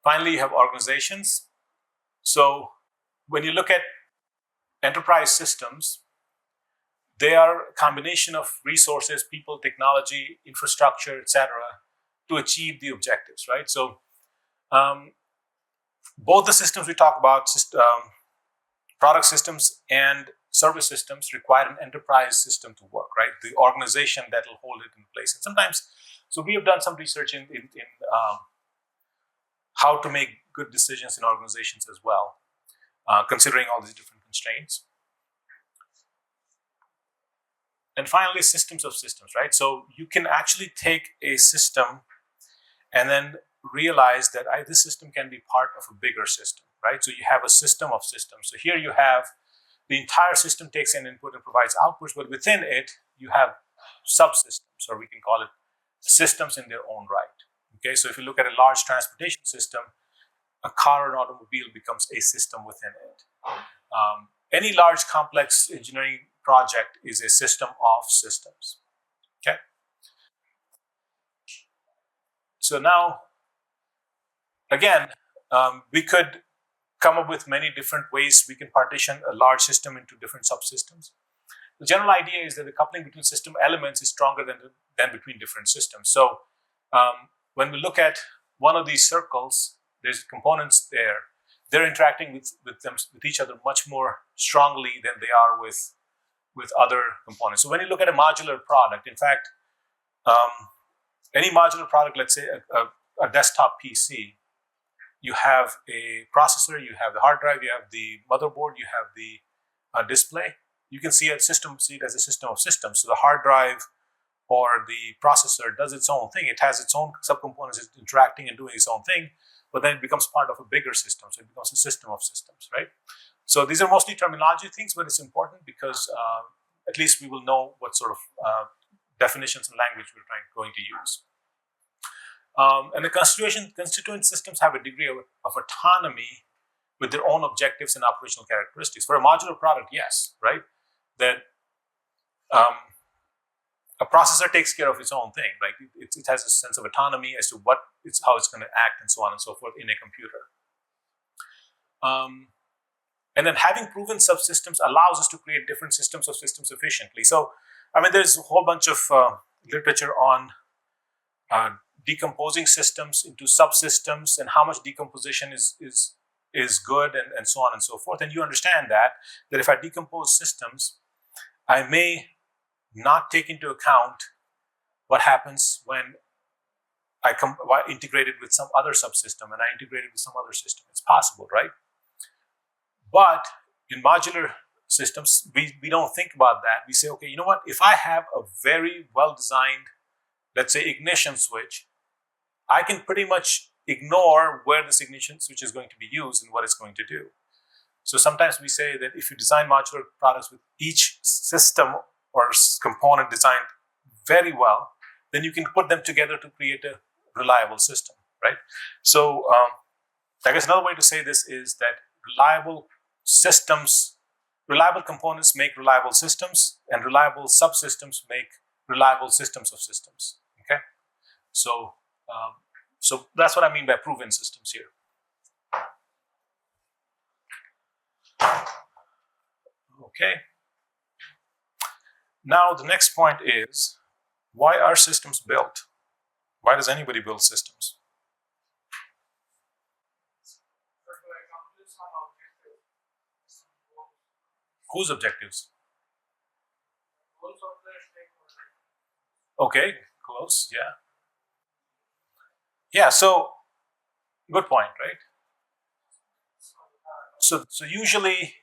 Finally, you have organizations. So when you look at enterprise systems, they are a combination of resources, people, technology, infrastructure, etc., to achieve the objectives, right? So both the systems we talk about, product systems and service systems, require an enterprise system to work, right? The organization that will hold it in place. And sometimes, so we have done some research in how to make good decisions in organizations as well, considering all these different constraints. And finally, systems of systems, right? So you can actually take a system and then realize that this system can be part of a bigger system, right? So you have a system of systems. So here you have the entire system takes in input and provides outputs, but within it, you have subsystems, or we can call it systems in their own right. Okay, so if you look at a large transportation system, a car or an automobile becomes a system within it. Any large complex engineering project is a system of systems. Okay. So now, again, we could come up with many different ways we can partition a large system into different subsystems. The general idea is that the coupling between system elements is stronger than between different systems. So when we look at one of these circles, there's components there. They're interacting with each other much more strongly than they are with other components. So when you look at a modular product, in fact, any modular product, let's say a desktop PC, you have a processor, you have the hard drive, you have the motherboard, you have the display. You can see it as a system of systems. So the hard drive or the processor does its own thing. It has its own subcomponents, it's interacting and doing its own thing, but then it becomes part of a bigger system. So it becomes a system of systems, right? So these are mostly terminology things, but it's important because at least we will know what sort of definitions and language we're going to use. And the constituent systems have a degree of autonomy with their own objectives and operational characteristics. For a modular product, yes, right? That a processor takes care of its own thing, right? It has a sense of autonomy as to how it's going to act and so on and so forth in a computer. And then having proven subsystems allows us to create different systems of systems efficiently. So, there's a whole bunch of literature on decomposing systems into subsystems and how much decomposition is good and so on and so forth. And you understand that if I decompose systems, I may not take into account what happens when I integrate it with some other subsystem and I integrate it with some other system. It's possible, right? But in modular systems, we don't think about that. We say, okay, you know what? If I have a very well-designed, let's say, ignition switch, I can pretty much ignore where this ignition switch is going to be used and what it's going to do. So sometimes we say that if you design modular products with each system or component designed very well, then you can put them together to create a reliable system, right? So I guess another way to say this is that reliable components make reliable systems, and reliable subsystems make reliable systems of systems, okay? So that's what I mean by proven systems here. Okay. Now the next point is, why are systems built? Why does anybody build systems? Whose objectives? Okay, close, yeah. Yeah, so good point, right? So usually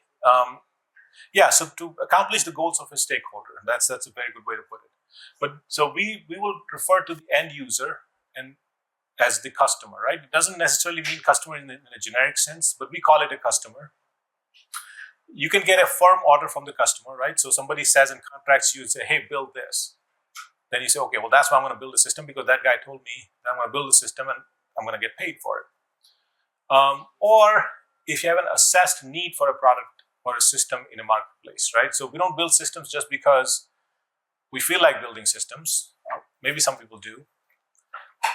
Yeah, so to accomplish the goals of a stakeholder, that's a very good way to put it. But so we will refer to the end user and as the customer, right? It doesn't necessarily mean customer in a generic sense, but we call it a customer. You can get a firm order from the customer, right? So somebody says and contracts you and say, hey, build this. Then you say, okay, well, that's why I'm going to build a system because that guy told me that I'm going to build a system and I'm going to get paid for it. Or if you have an assessed need for a product or a system in a marketplace, right? So we don't build systems just because we feel like building systems. Maybe some people do.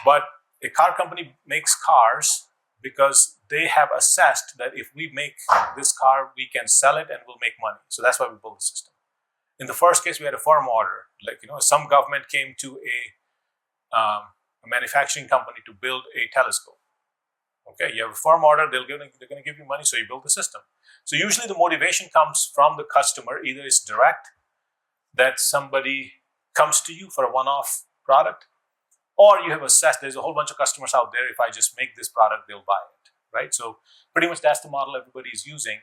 But a car company makes cars because they have assessed that if we make this car, we can sell it and we'll make money. So that's why we build the system. In the first case, we had a firm order. Like, some government came to a manufacturing company to build a telescope. Okay, you have a firm order, they're going to give you money, so you build the system. So usually the motivation comes from the customer. Either it's direct, that somebody comes to you for a one-off product, or you have assessed there's a whole bunch of customers out there. If I just make this product, they'll buy it, right? So pretty much that's the model everybody is using,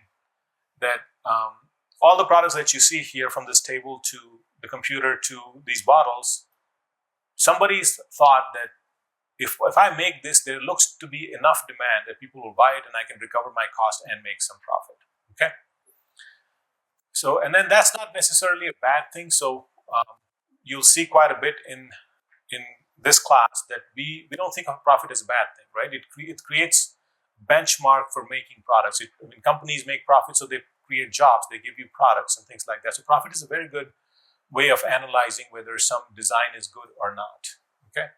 that all the products that you see here, from this table to the computer to these bottles, somebody's thought that if I make this, there looks to be enough demand that people will buy it and I can recover my cost and make some profit, okay? So, and then that's not necessarily a bad thing. So you'll see quite a bit in this class that we don't think of profit as a bad thing, right? It creates benchmark for making products. Companies make profit, so they create jobs, they give you products and things like that. So profit is a very good way of analyzing whether some design is good or not, okay?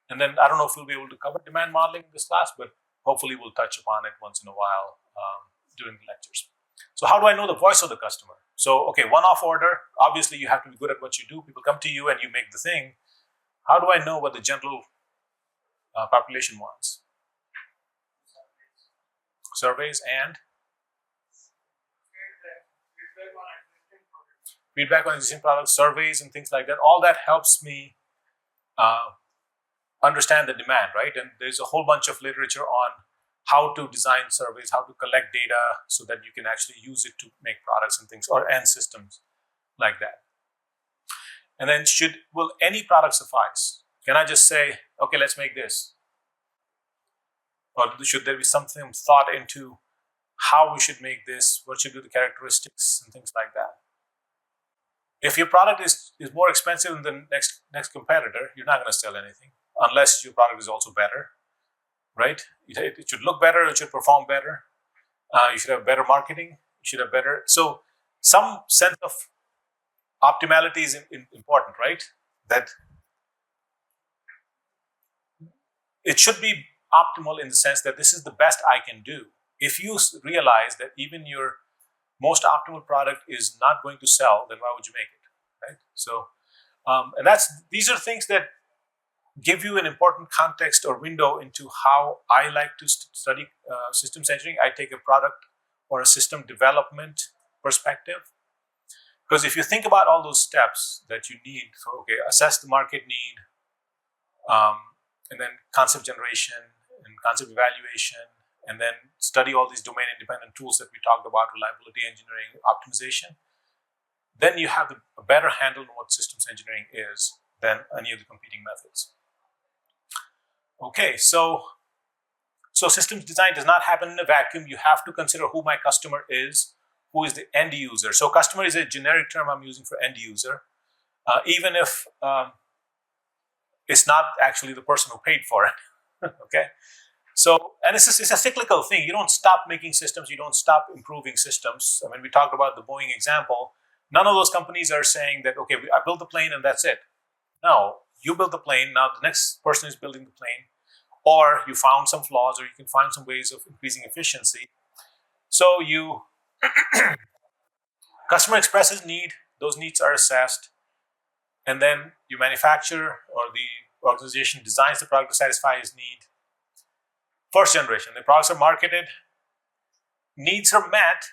And then I don't know if we'll be able to cover demand modeling in this class, but hopefully we'll touch upon it once in a while during the lectures. So how do I know the voice of the customer? So, okay, one-off order, obviously you have to be good at what you do. People come to you and you make the thing. How do I know what the general population wants? Surveys and feedback on existing products, surveys and things like that. All that helps me understand the demand, right? And there's a whole bunch of literature on how to design surveys, how to collect data so that you can actually use it to make products and things, and systems like that. And then will any product suffice? Can I just say, okay, let's make this? Or should there be something thought into how we should make this, what should be the characteristics and things like that? If your product is more expensive than the next competitor, you're not going to sell anything unless your product is also better, right? It should look better, it should perform better. You should have better marketing, you should have better. So some sense of optimality is important, right? That it should be optimal in the sense that this is the best I can do. If you realize that even your most optimal product is not going to sell, then why would you make it, right? So, and these are things that give you an important context or window into how I like to study systems engineering. I take a product or a system development perspective, because if you think about all those steps that you need, so okay, assess the market need, and then concept generation and concept evaluation, and then study all these domain-independent tools that we talked about, reliability engineering, optimization, then you have a better handle on what systems engineering is than any of the competing methods. Okay, so systems design does not happen in a vacuum. You have to consider who my customer is, who is the end user. So customer is a generic term I'm using for end user, even if it's not actually the person who paid for it, okay? So, and it's a cyclical thing. You don't stop making systems. You don't stop improving systems. I mean, we talked about the Boeing example. None of those companies are saying that, okay, I built the plane and that's it. No, you build the plane. Now the next person is building the plane. Or you found some flaws, or you can find some ways of increasing efficiency. So customer expresses need. Those needs are assessed. And then you manufacture, or the organization designs the product to satisfy his need. First generation, the products are marketed, needs are met,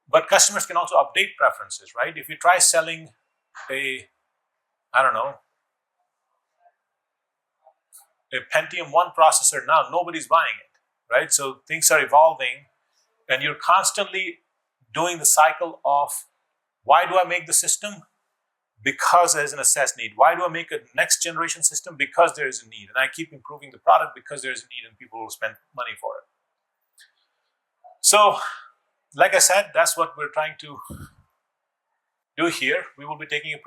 but customers can also update preferences, right? If you try selling a Pentium 1 processor now, nobody's buying it, right? So things are evolving, and you're constantly doing the cycle of, why do I make the system? Because there's an assessed need. Why do I make a next generation system? Because there is a need. And I keep improving the product because there is a need and people will spend money for it. So, like I said, that's what we're trying to do here. We will be taking a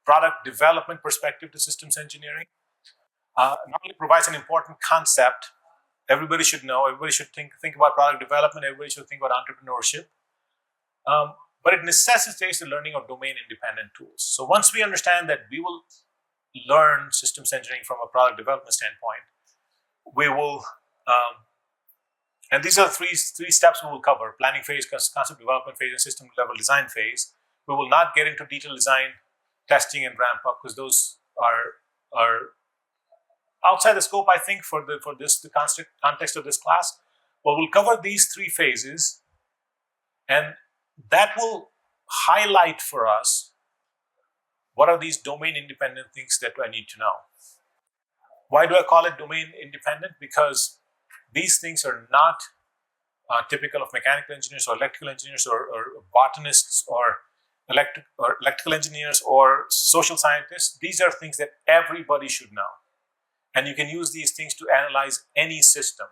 product development perspective to systems engineering. Not only provides an important concept, everybody should know, everybody should think about product development, everybody should think about entrepreneurship. But it necessitates the learning of domain-independent tools. So once we understand that we will learn systems engineering from a product development standpoint, we will, and these are the three steps we will cover: planning phase, concept development phase, and system level design phase. We will not get into detailed design, testing, and ramp up, because those are outside the scope, I think, for the context of this class. But we'll cover these three phases, and that will highlight for us what are these domain-independent things that I need to know. Why do I call it domain-independent? Because these things are not typical of mechanical engineers or electrical engineers or botanists or electrical engineers or social scientists. These are things that everybody should know. And you can use these things to analyze any system.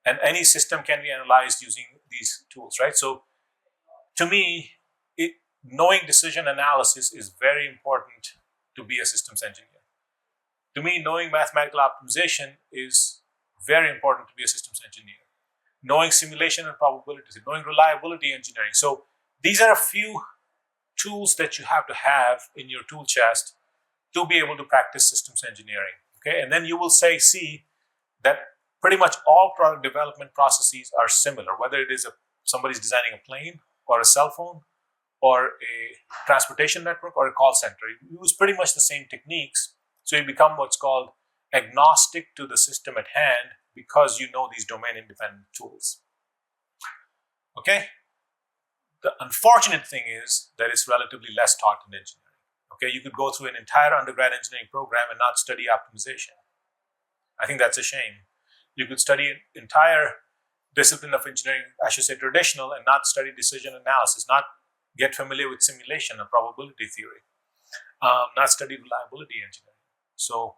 And any system can be analyzed using these tools, right? So to me, knowing decision analysis is very important to be a systems engineer. To me, knowing mathematical optimization is very important to be a systems engineer. Knowing simulation and probabilities, knowing reliability engineering. So these are a few tools that you have to have in your tool chest to be able to practice systems engineering. Okay, and then you will see that pretty much all product development processes are similar, whether it is somebody's designing a plane or a cell phone or a transportation network or a call center. You use pretty much the same techniques, so you become what's called agnostic to the system at hand because you know these domain-independent tools. Okay? The unfortunate thing is that it's relatively less taught in engineering. Okay, you could go through an entire undergrad engineering program and not study optimization. I think that's a shame. You could study an entire discipline of engineering, I should say traditional, and not study decision analysis, not get familiar with simulation and probability theory, not study reliability engineering. So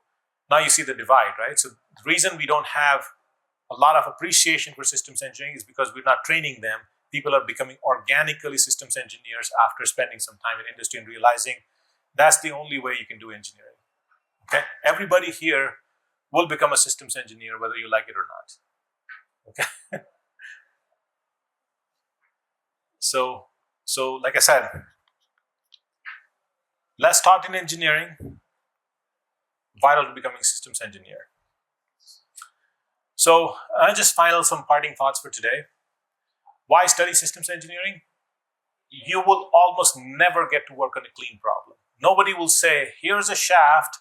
now you see the divide, right? So the reason we don't have a lot of appreciation for systems engineering is because we're not training them. People are becoming organically systems engineers after spending some time in industry and realizing that's the only way you can do engineering. Okay, everybody here will become a systems engineer whether you like it or not. Okay. So like I said, less taught in engineering, vital to becoming a systems engineer. So just some parting thoughts for today. Why study systems engineering? You will almost never get to work on a clean problem. Nobody will say, here's a shaft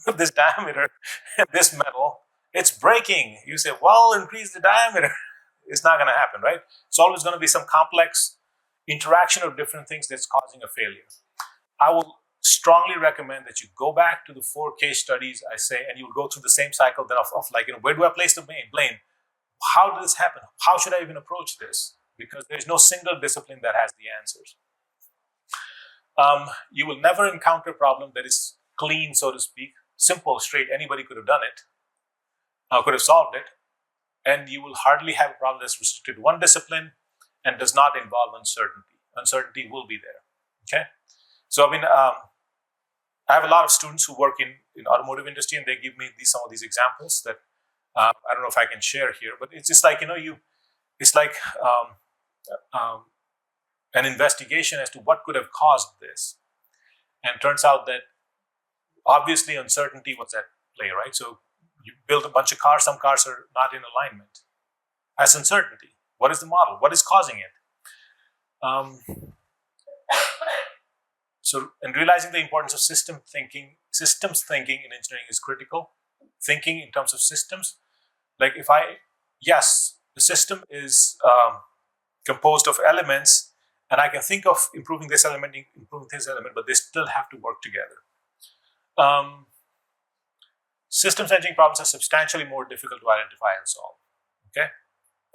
with this diameter and this metal, it's breaking. You say, well, increase the diameter. It's not going to happen, right? It's always going to be some complex interaction of different things that's causing a failure. I will strongly recommend that you go back to the 4 case studies I say, and you'll go through the same cycle of like, where do I place the blame? How did this happen? How should I even approach this? Because there's no single discipline that has the answers. You will never encounter a problem that is clean, so to speak, simple, straight. Anybody could have done it, could have solved it. And you will hardly have a problem that's restricted to one discipline and does not involve uncertainty. Uncertainty will be there. Okay? So, I have a lot of students who work in automotive industry, and they give me some of these examples that I don't know if I can share here, but it's just like, it's like an investigation as to what could have caused this. And it turns out that obviously uncertainty was at play, right? So you build a bunch of cars, some cars are not in alignment. That's uncertainty. What is the model? What is causing it? And realizing the importance of systems thinking in engineering is critical. Thinking in terms of systems. Like yes, the system is composed of elements, and I can think of improving this element, but they still have to work together. Systems engineering problems are substantially more difficult to identify and solve. Okay?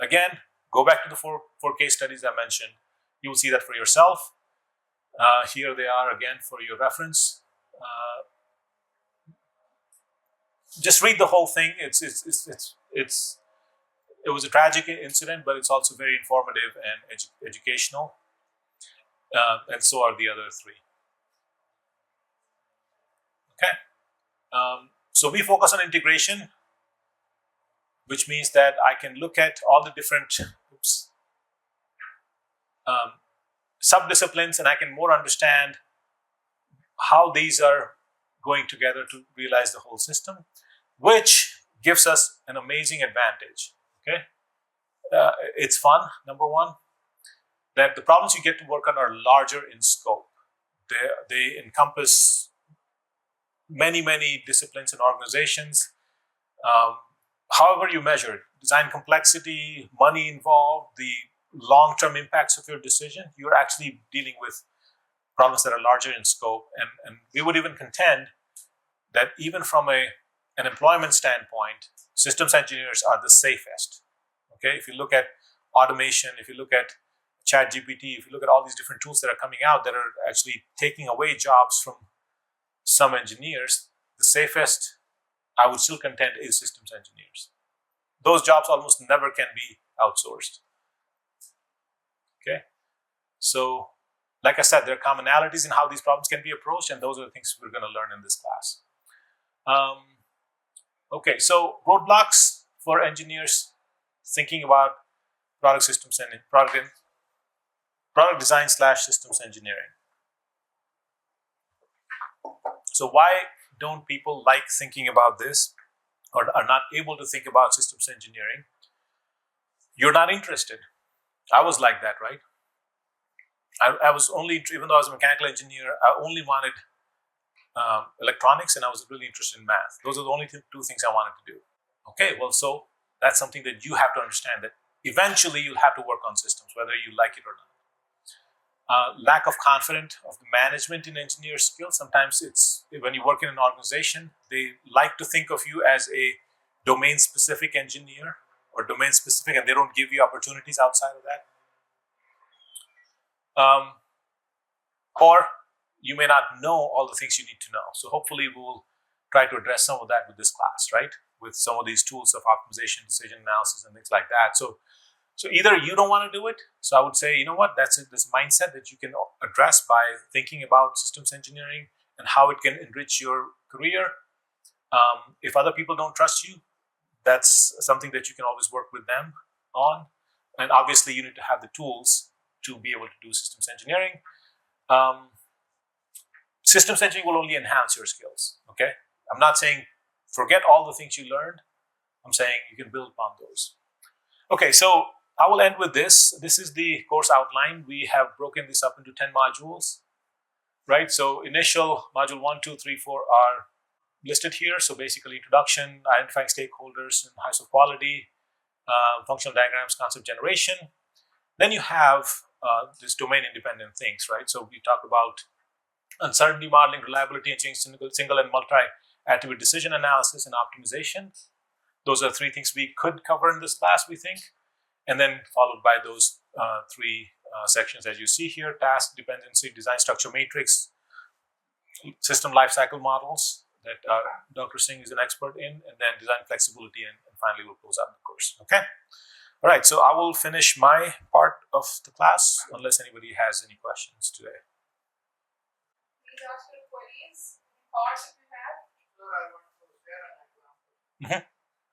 Again, Go back to the four case studies I mentioned. You will see that for yourself. Here they are again for your reference. Just read the whole thing. It was a tragic incident, but it's also very informative and educational. And so are the other three. Okay. So we focus on integration, which means that I can look at all the different sub-disciplines, and I can more understand how these are going together to realize the whole system, which gives us an amazing advantage. Okay, it's fun. Number one, that the problems you get to work on are larger in scope. They encompass many disciplines and organizations. However you measure it, design complexity, money involved, the long-term impacts of your decision, you're actually dealing with problems that are larger in scope. And we would even contend that even from an employment standpoint, systems engineers are the safest. Okay, if you look at automation, if you look at ChatGPT, if you look at all these different tools that are coming out that are actually taking away jobs from some engineers, the safest, I would still contend, is systems engineers. Those jobs almost never can be outsourced. Okay, so like I said, there are commonalities in how these problems can be approached, and those are the things we're going to learn in this class. Okay, so roadblocks for engineers thinking about product systems and product design / systems engineering. So why don't people like thinking about this, or are not able to think about systems engineering? You're not interested. I was like that, right? I was only, even though I was a mechanical engineer, I only wanted electronics, and I was really interested in math. Those are the only two things I wanted to do. Okay, well, so that's something that you have to understand, that eventually you'll have to work on systems, whether you like it or not. Lack of confidence of the management in engineer skills. Sometimes it's, when you work in an organization, they like to think of you as a domain-specific engineer or domain-specific, and they don't give you opportunities outside of that. Or you may not know all the things you need to know. So hopefully we'll try to address some of that with this class, right? With some of these tools of optimization, decision analysis, and things like that. So either you don't want to do it. So I would say, you know what, that's this mindset that you can address by thinking about systems engineering and how it can enrich your career. If other people don't trust you, that's something that you can always work with them on. And obviously you need to have the tools to be able to do systems engineering. Systems engineering will only enhance your skills, okay? I'm not saying forget all the things you learned. I'm saying you can build upon those. Okay, so I will end with this. This is the course outline. We have broken this up into 10 modules, right? So initial module 1, 2, 3, 4 are listed here. So basically introduction, identifying stakeholders and highs of quality, functional diagrams, concept generation. Then you have this domain independent things, right? So we talked about uncertainty modeling, reliability, and single and multi-attribute decision analysis and optimization. Those are 3 things we could cover in this class, we think. And then followed by those 3 sections as you see here: task, dependency, design structure matrix, system lifecycle models that Dr. Singh is an expert in, and then design flexibility, and finally we'll close out the course, okay? All right, so I will finish my part of the class unless anybody has any questions today. Please ask your queries, thoughts if you have. Sir, I want to share an example. Mm-hmm.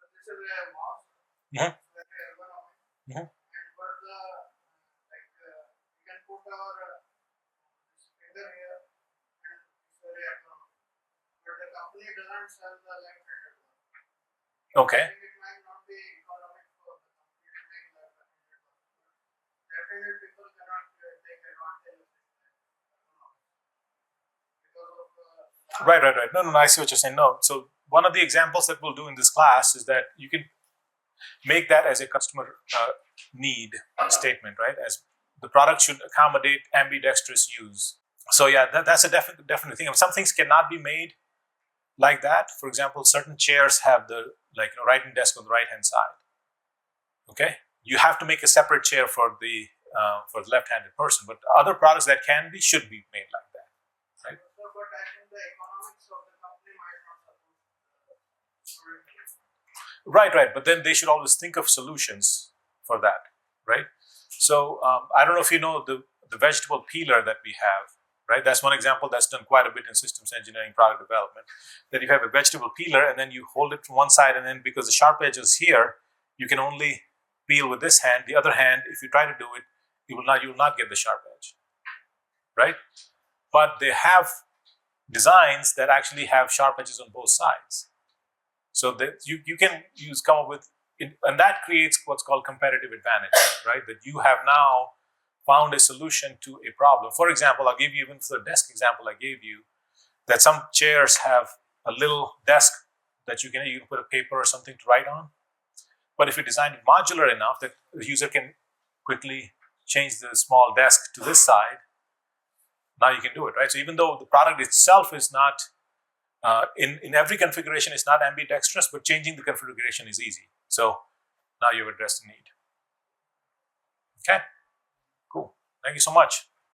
This is a mosque, Mm-hmm. like a ergonomic, Mm-hmm. and for the we can put our this finger here, and it's very ergonomic. But the company doesn't sell the left-handed one. Okay. I think it might not be economic for the company to make left-handed one. Left-handed people cannot take advantage of this ergonomics because of Right. No, I see what you're saying. No, so one of the examples that we'll do in this class is that you can make that as a customer need statement, right? As the product should accommodate ambidextrous use. So yeah, that's a definite thing. Some things cannot be made like that. For example, certain chairs have the writing desk on the right hand side. Okay, you have to make a separate chair for the left-handed person. But other products that can be should be made like that. Right? So, but I think the economics of the company might not support. Right. But then they should always think of solutions for that, right? So I don't know if you know the vegetable peeler that we have, right? That's one example that's done quite a bit in systems engineering, product development. That you have a vegetable peeler and then you hold it from one side, and then because the sharp edge is here, you can only peel with this hand. The other hand, if you try to do it, you will not get the sharp edge, right? But they have designs that actually have sharp edges on both sides. So that you can come up with, and that creates what's called competitive advantage, right? That you have now found a solution to a problem. For example, I'll give you, even for the desk example I gave you, that some chairs have a little desk that you can put a paper or something to write on. But if you design it modular enough that the user can quickly change the small desk to this side, now you can do it, right? So even though the product itself is not, in every configuration, it's not ambidextrous, but changing the configuration is easy. So now you've addressed the need. Okay, cool. Thank you so much.